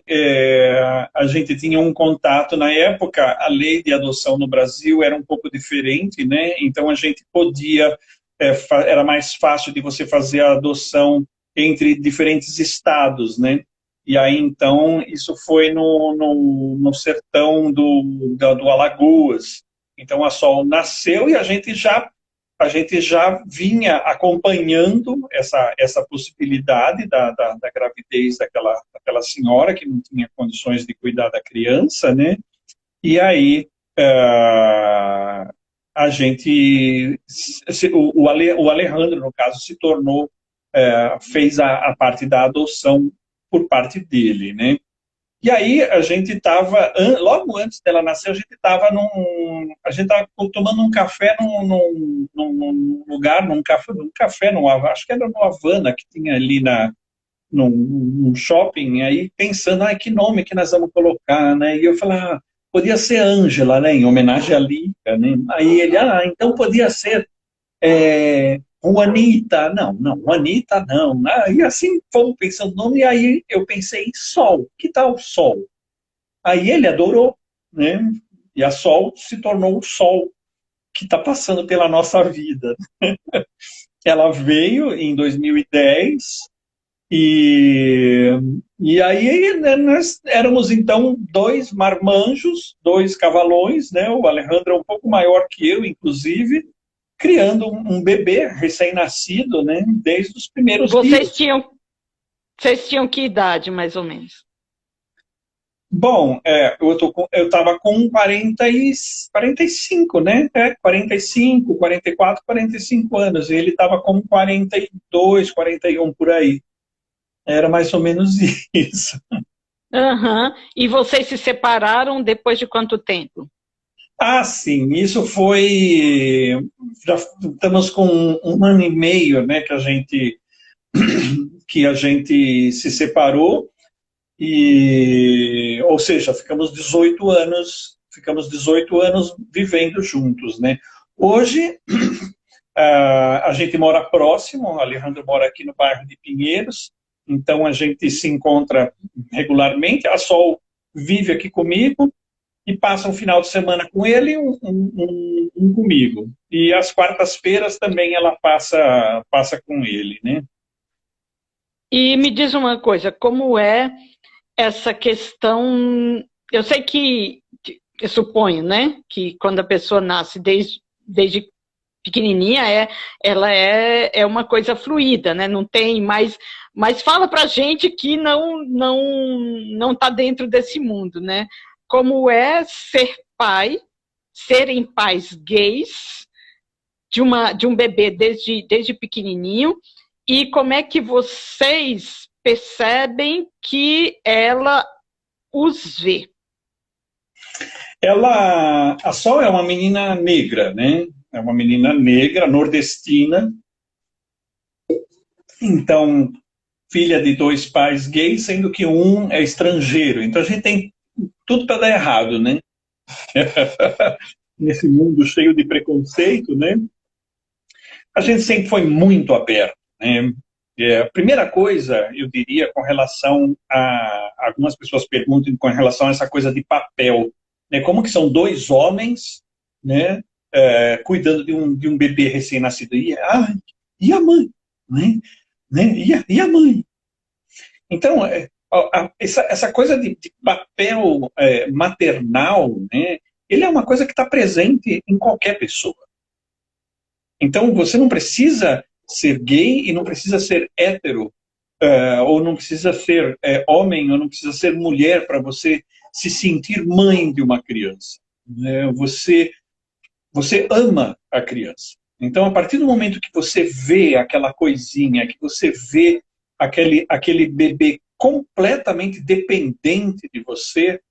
a gente tinha um contato. Na época, a lei de adoção no Brasil era um pouco diferente, né? Então, a gente podia, era mais fácil de você fazer a adoção entre diferentes estados, né? E aí, então, isso foi no sertão do Alagoas. Então, a Sol nasceu e a gente já vinha acompanhando essa possibilidade da gravidez daquela senhora que não tinha condições de cuidar da criança, né? E aí a gente, o Alejandro, no caso, se tornou, fez a parte da adoção por parte dele, né? E aí a gente estava, logo antes dela nascer, a gente estava tomando um café num lugar, acho que era no Havana, que tinha ali num shopping, aí pensando, que nome que nós vamos colocar, né? E eu falei, podia ser Ângela, né? Em homenagem à Lica, né? Aí ele, então podia ser Juanita, não, Juanita não. E assim fomos pensando no nome, e aí eu pensei em Sol, que tal Sol? Aí ele adorou, né? E a Sol se tornou o Sol que está passando pela nossa vida. Ela veio em 2010 e aí, né, nós éramos então dois marmanjos, dois cavalões, né? O Alejandro é um pouco maior que eu, inclusive, criando um bebê recém-nascido, né? Desde os primeiros dias. Vocês tinham que idade, mais ou menos? Bom, eu estava com 45, né? 45, 44, 45 anos. E ele estava com 42, 41 por aí. Era mais ou menos isso. Uhum. E vocês se separaram depois de quanto tempo? Sim, isso foi... Já estamos com um ano e meio, né, que a gente se separou, ou seja, ficamos 18 anos vivendo juntos, né? Hoje, a gente mora próximo, o Alejandro mora aqui no bairro de Pinheiros, então a gente se encontra regularmente, a Sol vive aqui comigo, e passa um final de semana com ele e um comigo. E às quartas-feiras também ela passa com ele, né? E me diz uma coisa, como é essa questão... Eu sei eu suponho, né, que quando a pessoa nasce desde pequenininha, ela é uma coisa fluida, né? Não tem mais... Mas fala pra gente que não tá dentro desse mundo, né? Como é serem pais gays de um bebê desde pequenininho, e como é que vocês percebem que ela os vê? A Sol é uma menina negra, né? É uma menina negra, nordestina. Então, filha de dois pais gays, sendo que um é estrangeiro. Então, a gente tem tudo para dar errado, né? Nesse mundo cheio de preconceito, né? A gente sempre foi muito aberto, né? A primeira coisa, eu diria, com relação a... Algumas pessoas perguntam com relação a essa coisa de papel, né? Como que são dois homens, né? Cuidando de um bebê recém-nascido. E a mãe? Né? E a mãe? Então, essa coisa de papel maternal, né? Ele é uma coisa que está presente em qualquer pessoa. Então, você não precisa ser gay e não precisa ser hétero, ou não precisa ser homem, ou não precisa ser mulher para você se sentir mãe de uma criança. Né? Você ama a criança. Então, a partir do momento que você vê aquela coisinha, que você vê aquele bebê completamente dependente de você,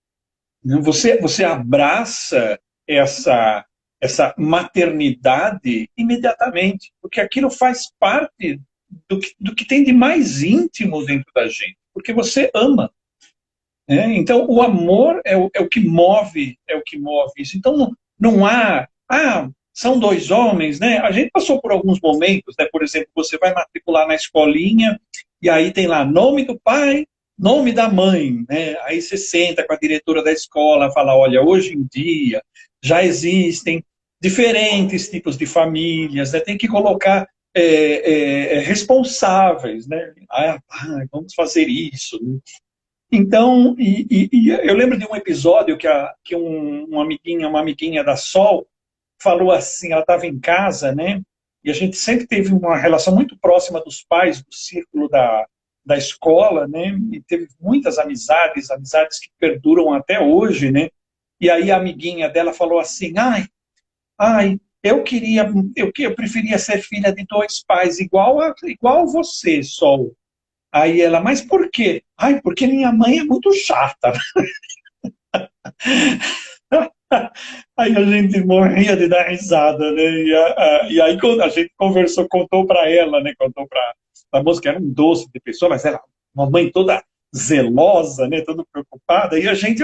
né? Você abraça essa maternidade imediatamente, porque aquilo faz parte do que tem de mais íntimo dentro da gente, porque você ama. Né? Então, o amor é o que move, isso. Então, não há... são dois homens, né? A gente passou por alguns momentos, né? Por exemplo, você vai matricular na escolinha, e aí tem lá nome do pai, nome da mãe, né? Aí você senta com a diretora da escola, fala, olha, hoje em dia já existem diferentes tipos de famílias, né? Tem que colocar responsáveis, né? Vamos fazer isso, né? Então, eu lembro de um episódio que uma amiguinha da Sol falou assim, ela estava em casa, né? E a gente sempre teve uma relação muito próxima dos pais, do círculo da escola, né? E teve muitas amizades que perduram até hoje, né? E aí a amiguinha dela falou assim, eu preferia ser filha de dois pais, igual você, Sol. Aí ela, mas por quê? Porque minha mãe é muito chata. Aí a gente morria de dar risada, né? E aí quando a gente conversou, contou para ela, né? Contou para a moça que era um doce de pessoa, mas ela, uma mãe toda zelosa, né? Toda preocupada. E a gente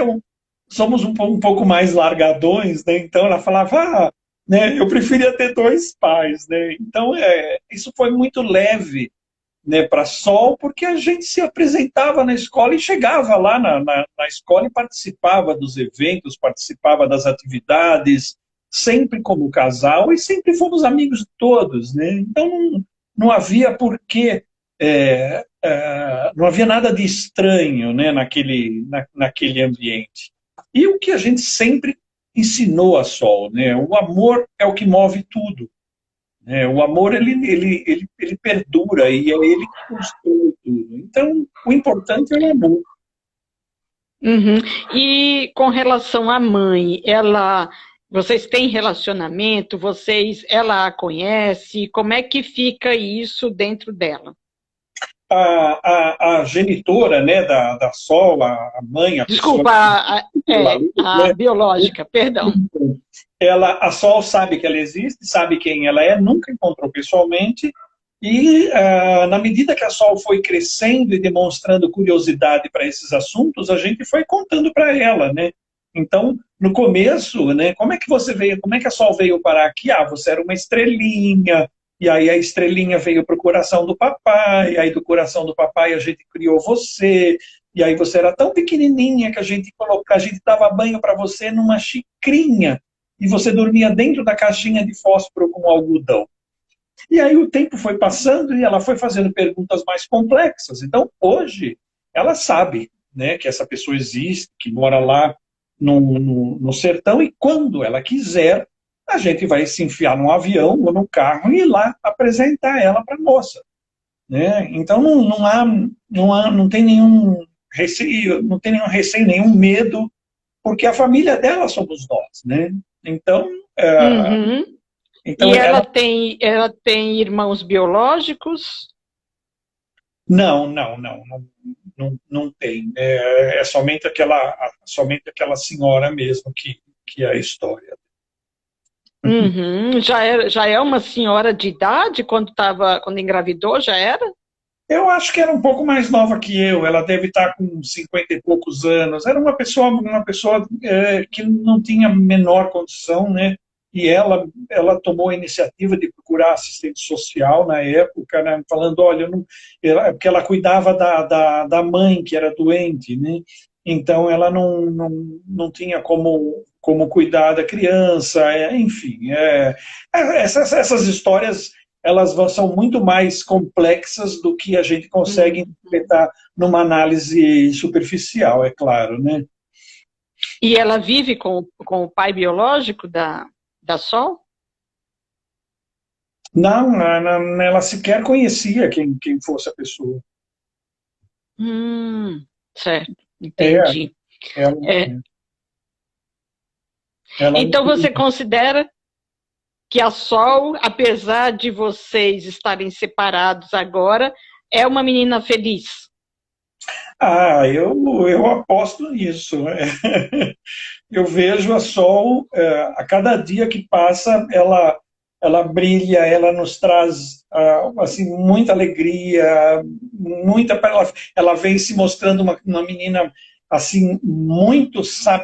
somos um pouco mais largadões, né? Então ela falava, né? Eu preferia ter dois pais, né? Então isso foi muito leve, né, para Sol, porque a gente se apresentava na escola e chegava lá na escola e participava dos eventos, participava das atividades, sempre como casal e sempre fomos amigos todos, né? Então não havia porquê, não havia nada de estranho, né, naquele ambiente. E o que a gente sempre ensinou a Sol, né? O amor é o que move tudo. O amor, ele perdura e é ele que constrói tudo. Então, o importante é o amor. Uhum. E com relação à mãe, vocês têm relacionamento? Ela a conhece? Como é que fica isso dentro dela? A genitora, né, da Sol, a mãe, a pessoa... Desculpa, a né, biológica, perdão. a Sol sabe que ela existe, sabe quem ela é, nunca encontrou pessoalmente, e na medida que a Sol foi crescendo e demonstrando curiosidade para esses assuntos, a gente foi contando para ela, né? Então, no começo, né, como é que a Sol veio parar aqui? Você era uma estrelinha, e aí a estrelinha veio para o coração do papai, e aí do coração do papai a gente criou você, e aí você era tão pequenininha que a gente dava banho para você numa xicrinha, e você dormia dentro da caixinha de fósforo com algodão. E aí o tempo foi passando e ela foi fazendo perguntas mais complexas. Então, hoje, ela sabe, né, que essa pessoa existe, que mora lá no sertão, e quando ela quiser, a gente vai se enfiar num avião ou num carro e ir lá apresentar ela para a moça. Né? Então, não tem nenhum receio, nenhum medo, porque a família dela somos nós. Né? Então, Uhum. então E ela tem irmãos biológicos? Não tem. É somente aquela senhora mesmo que que a história. Uhum. Já é uma senhora de idade quando engravidou, já era? Eu acho que era um pouco mais nova que eu, ela deve estar com 50 e poucos anos. Era uma pessoa que não tinha menor condição, né? E ela tomou a iniciativa de procurar assistente social na época, né? Falando, olha, porque ela cuidava da mãe que era doente, né? Então ela não tinha como cuidar da criança, enfim. Essas histórias são muito mais complexas do que a gente consegue interpretar numa análise superficial, é claro, né? E ela vive com o pai biológico da Sol? Não, ela sequer conhecia quem fosse a pessoa. Certo, É, entendi. ela, É. ela Então você considera que a Sol, apesar de vocês estarem separados agora, é uma menina feliz? eu aposto nisso. Eu vejo a Sol, a cada dia que passa, ela brilha, ela nos traz assim, muita alegria, ela vem se mostrando uma menina assim,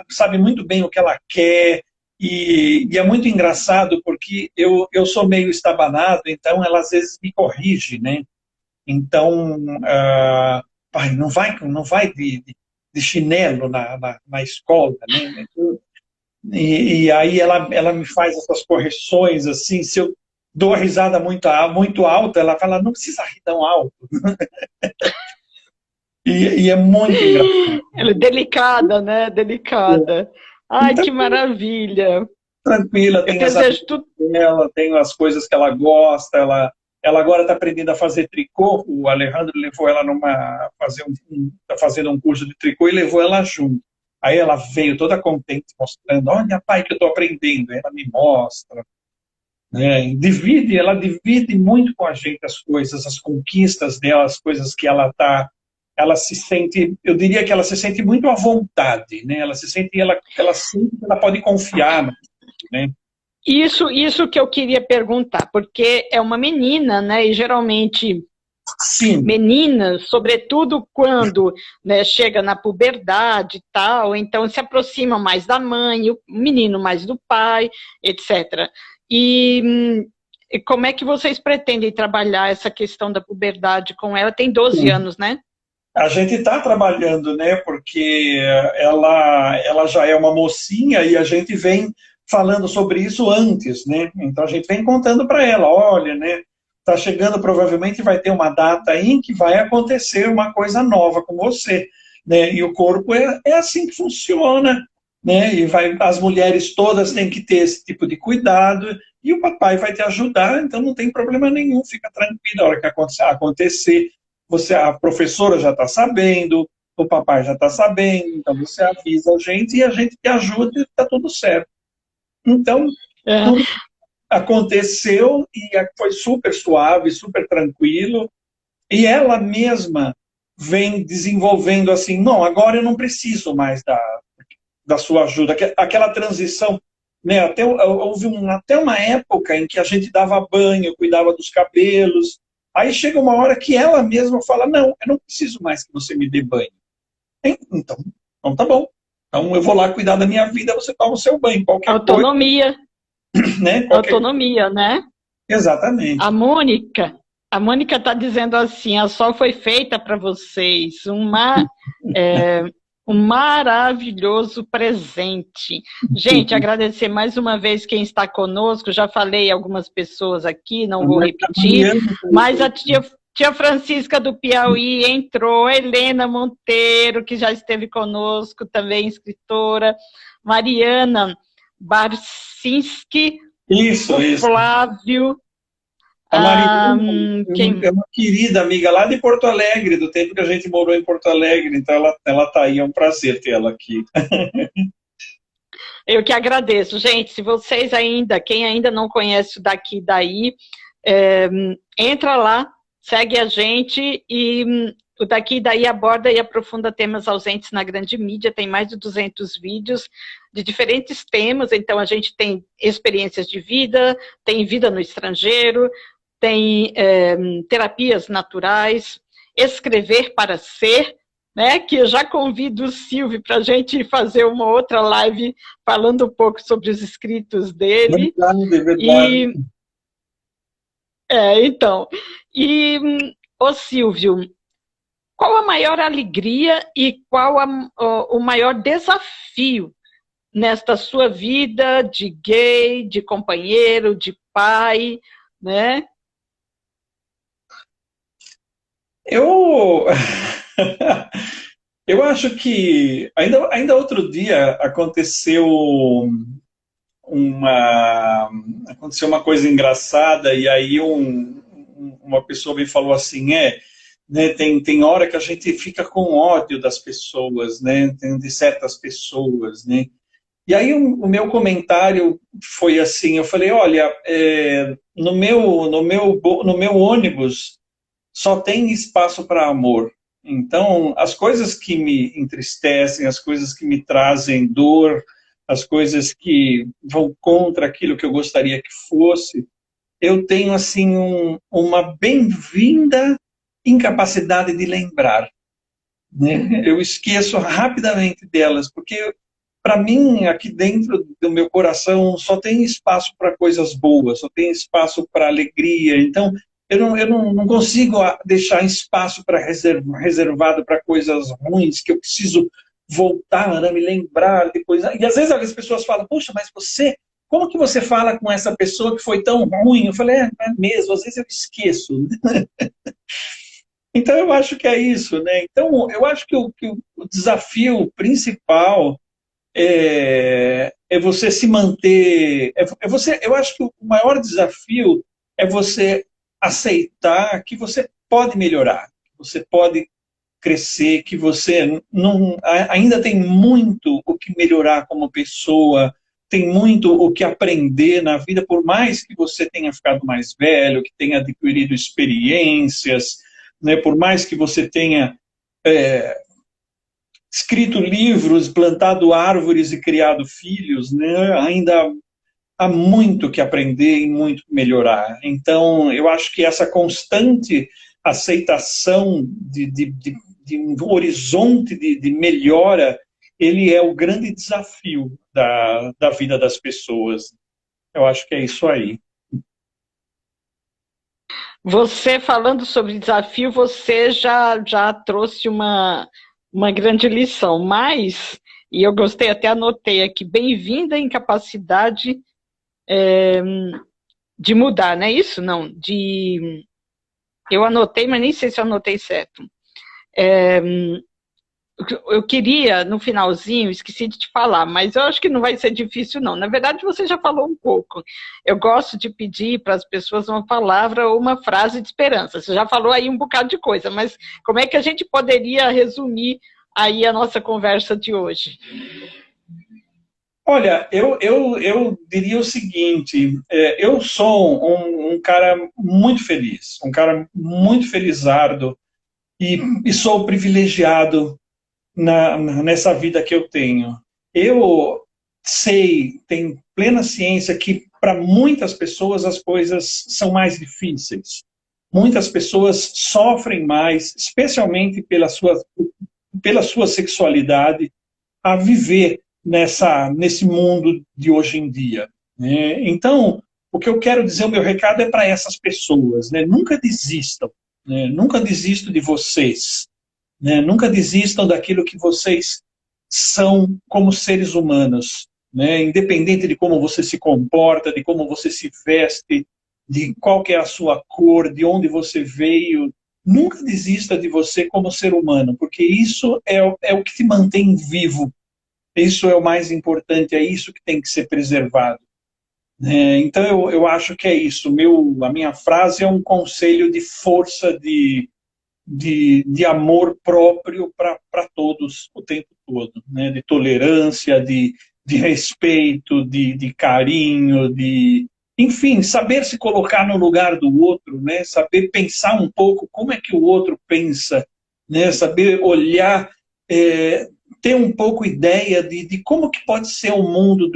sabe muito bem o que ela quer, e é muito engraçado porque eu sou meio estabanado, então ela às vezes me corrige, né? Então, pai, não vai de chinelo na escola, né? E aí ela me faz essas correções, assim, se eu dou a risada muito alta, ela fala, não precisa rir tão alto. E é muito engraçado. Ela é delicada, né? Delicada. Ai, Então, que maravilha. tranquila, Eu tem as desejo tudo. dela, tem as coisas que ela gosta, ela agora está aprendendo a fazer tricô, o Alejandro levou ela está fazendo um curso de tricô e levou ela junto. Aí ela veio toda contente, mostrando, olha pai que eu estou aprendendo, ela me mostra. Né? Ela divide muito com a gente as coisas, as conquistas dela, as coisas que ela se sente, eu diria que ela se sente muito à vontade, né? Ela sente que ela pode confiar, né? Isso que eu queria perguntar, porque é uma menina, né? E geralmente Sim. Meninas, sobretudo quando, né, chega na puberdade e tal, então se aproximam mais da mãe, o menino mais do pai, etc. E como é que vocês pretendem trabalhar essa questão da puberdade com ela? Tem 12 anos, né? A gente está trabalhando, né? Porque ela já é uma mocinha e a gente vem falando sobre isso antes, né? Então a gente vem contando para ela, olha, né? Está chegando, provavelmente vai ter uma data em que vai acontecer uma coisa nova com você, né? E o corpo é assim que funciona, né? E as mulheres todas têm que ter esse tipo de cuidado e o papai vai te ajudar, então não tem problema nenhum, fica tranquilo, a hora que acontecer, a professora já está sabendo, o papai já está sabendo, então você avisa a gente e a gente te ajuda e está tudo certo. Então, tudo aconteceu e foi super suave, super tranquilo, e ela mesma vem desenvolvendo assim, não, agora eu não preciso mais da sua ajuda, aquela transição, né? Houve até uma época em que a gente dava banho, cuidava dos cabelos, aí chega uma hora que ela mesma fala, não, eu não preciso mais que você me dê banho. Então tá bom. Então eu vou lá cuidar da minha vida, você toma o seu banho, qualquer autonomia. coisa. Né? Autonomia, né? Exatamente. A Mônica está dizendo assim, a Sol foi feita para vocês, um maravilhoso presente. Gente, agradecer mais uma vez quem está conosco, já falei algumas pessoas aqui, não vou repetir, mas a tia Francisca do Piauí entrou, Helena Monteiro, que já esteve conosco, também escritora, Mariana Barcinski, isso. Flávio. A Mariana é uma querida amiga lá de Porto Alegre, do tempo que a gente morou em Porto Alegre, então ela está aí, é um prazer ter ela aqui. Eu que agradeço. Gente, se vocês quem ainda não conhece o Daqui e Daí, entra lá, segue a gente e O Daqui e Daí aborda e aprofunda temas ausentes na grande mídia, tem mais de 200 vídeos de diferentes temas, então a gente tem experiências de vida, tem vida no estrangeiro, tem terapias naturais, escrever para ser, né, que eu já convido o Silvio para a gente fazer uma outra live falando um pouco sobre os escritos dele. Verdade, verdade. Então, ô Silvio, qual a maior alegria e qual o maior desafio nesta sua vida de gay, de companheiro, de pai, né? Eu, eu acho que ainda outro dia aconteceu uma coisa engraçada e aí uma pessoa me falou assim, né, tem hora que a gente fica com ódio das pessoas, né, de certas pessoas, né. E aí o meu comentário foi assim, eu falei, olha, no meu ônibus só tem espaço para amor. Então, as coisas que me entristecem, as coisas que me trazem dor, as coisas que vão contra aquilo que eu gostaria que fosse, eu tenho assim uma bem-vinda incapacidade de lembrar, né? Eu esqueço rapidamente delas, porque para mim, aqui dentro do meu coração, só tem espaço para coisas boas, só tem espaço para alegria. Então, eu não consigo deixar espaço para reservado para coisas ruins, que eu preciso voltar a me lembrar depois. E às vezes as pessoas falam, poxa, mas como que você fala com essa pessoa que foi tão ruim? Eu falei, é mesmo, às vezes eu esqueço. Então, eu acho que é isso, né? Então, eu acho que o desafio principal é você se manter. Eu acho que o maior desafio é você aceitar que você pode melhorar, que você pode crescer, que você ainda tem muito o que melhorar como pessoa, tem muito o que aprender na vida, por mais que você tenha ficado mais velho, que tenha adquirido experiências, né, por mais que você tenha escrito livros, plantado árvores e criado filhos, né, ainda há muito que aprender e muito que melhorar. Então, eu acho que essa constante aceitação de um horizonte de melhora, ele é o grande desafio da vida das pessoas. Eu acho que é isso aí. Você falando sobre desafio, você já trouxe uma grande lição, mas, e eu gostei, até anotei aqui, bem-vinda à incapacidade de mudar, não é isso? Não, eu anotei, mas nem sei se eu anotei certo. Eu queria, no finalzinho, esqueci de te falar, mas eu acho que não vai ser difícil, não. Na verdade, você já falou um pouco. Eu gosto de pedir para as pessoas uma palavra ou uma frase de esperança. Você já falou aí um bocado de coisa, mas como é que a gente poderia resumir aí a nossa conversa de hoje? Olha, eu diria o seguinte, eu sou um cara muito feliz, um cara muito felizardo e sou privilegiado nessa vida que eu tenho. Eu tenho plena ciência que para muitas pessoas as coisas são mais difíceis. Muitas pessoas sofrem mais, especialmente pela sua sexualidade, a viver nesse mundo de hoje em dia, né? Então, o que eu quero dizer, o meu recado é para essas pessoas, né? Nunca desistam, né? Nunca desisto de vocês, né? Nunca desistam daquilo que vocês são como seres humanos, né? Independente de como você se comporta, de como você se veste, de qual que é a sua cor, de onde você veio, nunca desista de você como ser humano, porque isso é o que te mantém vivo. Isso é o mais importante, é isso que tem que ser preservado. Então, eu acho que é isso. A minha frase é um conselho de força, de amor próprio para todos o tempo todo, né? De tolerância, de respeito, de carinho, enfim, saber se colocar no lugar do outro, né? Saber pensar um pouco como é que o outro pensa, né? Saber olhar, ter um pouco ideia de como que pode ser o mundo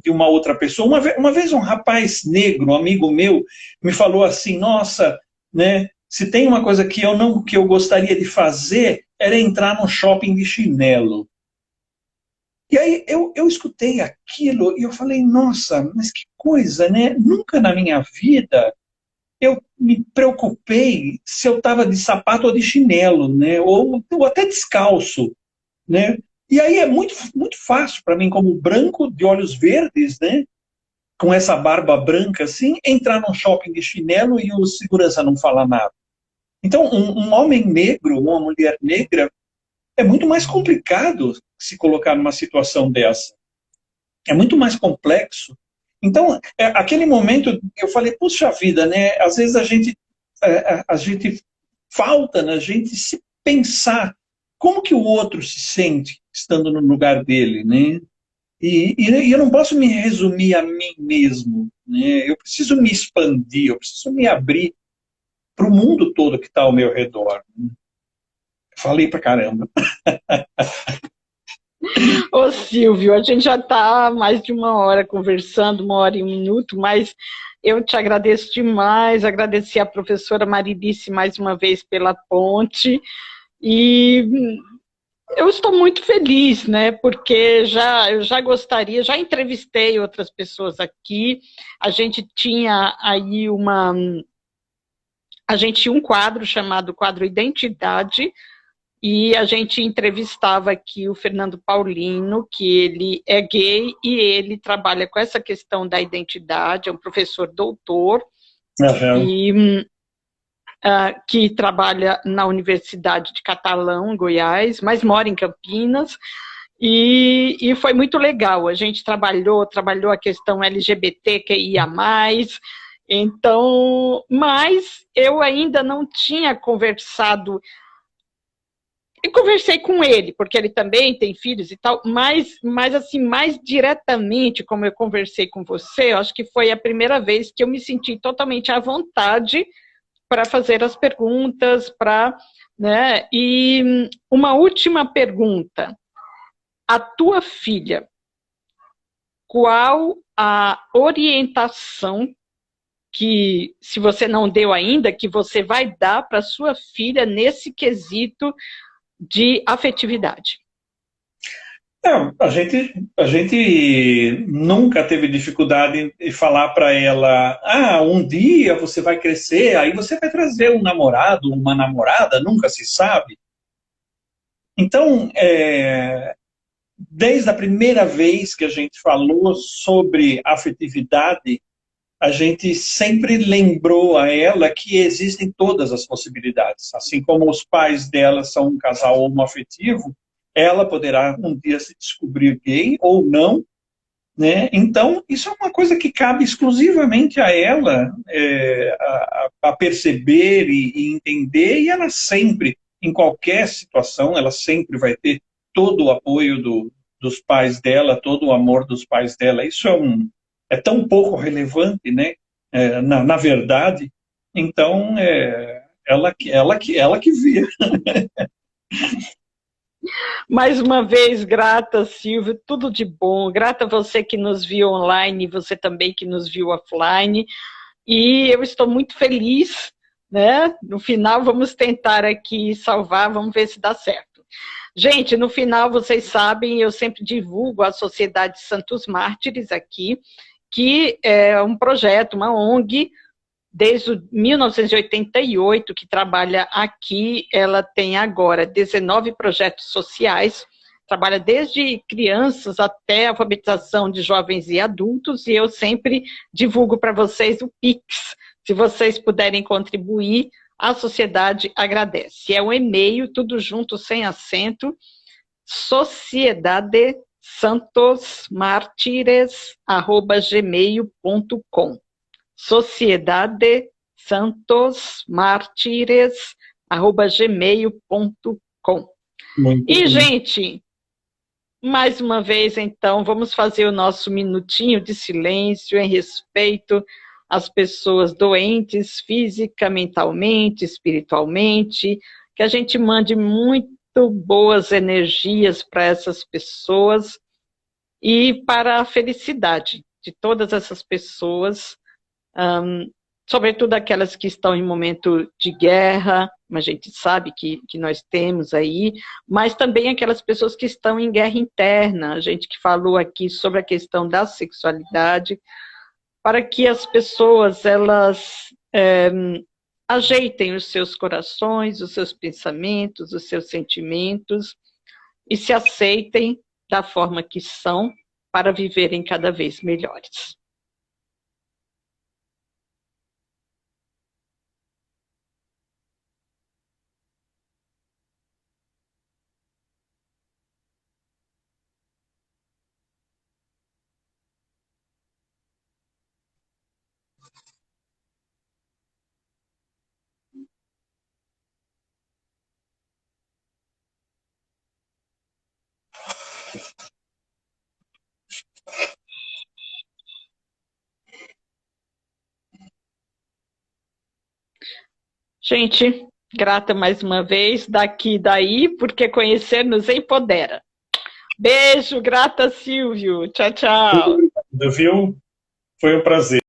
de uma outra pessoa. Uma vez um rapaz negro, um amigo meu, me falou assim, nossa, né, se tem uma coisa que eu gostaria de fazer, era entrar num shopping de chinelo. E aí eu escutei aquilo e eu falei, nossa, mas que coisa, né? Nunca na minha vida eu me preocupei se eu estava de sapato ou de chinelo, né? Ou até descalço, né? E aí é muito fácil para mim, como branco de olhos verdes, né? Com essa barba branca assim, entrar num shopping de chinelo e o segurança não fala nada. Então, um homem negro, uma mulher negra, é muito mais complicado se colocar numa situação dessa. É muito mais complexo. Então, aquele momento, eu falei, puxa vida, né? Às vezes a gente falta na gente se pensar como que o outro se sente estando no lugar dele, né? E eu não posso me resumir a mim mesmo, né? Eu preciso me expandir, eu preciso me abrir para o mundo todo que está ao meu redor. Falei pra caramba. Ô Silvio, a gente já está mais de uma hora conversando, 1 hora e 1 minuto, mas eu te agradeço demais, agradeci a professora Marilice mais uma vez pela ponte, e eu estou muito feliz, né, porque eu já gostaria, já entrevistei outras pessoas aqui, a gente tinha aí a gente tinha um quadro chamado Quadro Identidade, e a gente entrevistava aqui o Fernando Paulino, que ele é gay e ele trabalha com essa questão da identidade, é um professor doutor, Uhum. e que trabalha na Universidade de Catalão, Goiás, mas mora em Campinas, e foi muito legal. A gente trabalhou a questão LGBTQIA+, então, mas eu ainda não tinha conversado. Eu conversei com ele, porque ele também tem filhos e tal, mas assim, mais diretamente, como eu conversei com você, eu acho que foi a primeira vez que eu me senti totalmente à vontade para fazer as perguntas, né? E uma última pergunta. A tua filha, qual a orientação que, se você não deu ainda, que você vai dar para sua filha nesse quesito de afetividade? A gente nunca teve dificuldade em falar para ela, um dia você vai crescer, aí você vai trazer um namorado, uma namorada, nunca se sabe. Então, desde a primeira vez que a gente falou sobre afetividade, a gente sempre lembrou a ela que existem todas as possibilidades. Assim como os pais dela são um casal homoafetivo, ela poderá um dia se descobrir gay ou não, né? Então, isso é uma coisa que cabe exclusivamente a ela a perceber e entender, e ela sempre, em qualquer situação, ela sempre vai ter todo o apoio dos pais dela, todo o amor dos pais dela. Isso é tão pouco relevante, né? Na verdade, então, ela que via. Mais uma vez, grata, Silvio, tudo de bom. Grata a você que nos viu online, e você também que nos viu offline. E eu estou muito feliz, né? No final, vamos tentar aqui salvar, vamos ver se dá certo. Gente, no final, vocês sabem, eu sempre divulgo a Sociedade Santos Mártires aqui, que é um projeto, uma ONG, desde 1988, que trabalha aqui. Ela tem agora 19 projetos sociais, trabalha desde crianças até a alfabetização de jovens e adultos, e eu sempre divulgo para vocês o Pix. Se vocês puderem contribuir, a sociedade agradece. É um e-mail, tudo junto, sem acento, sociedadesantosmartires@gmail.com. sociedadesantosmartires@gmail.com. Muito E, bem. gente, mais uma vez, então, vamos fazer o nosso minutinho de silêncio em respeito às pessoas doentes, física, mentalmente, espiritualmente, que a gente mande muito boas energias para essas pessoas e para a felicidade de todas essas pessoas, sobretudo aquelas que estão em momento de guerra, a gente sabe que nós temos aí, mas também aquelas pessoas que estão em guerra interna, a gente que falou aqui sobre a questão da sexualidade, para que as pessoas, elas ajeitem os seus corações, os seus pensamentos, os seus sentimentos, e se aceitem da forma que são, para viverem cada vez melhores. Gente, grata mais uma vez, daqui e daí, porque conhecer nos empodera. Beijo, grata, Silvio. Tchau, tchau. Muito obrigado, viu? Foi um prazer.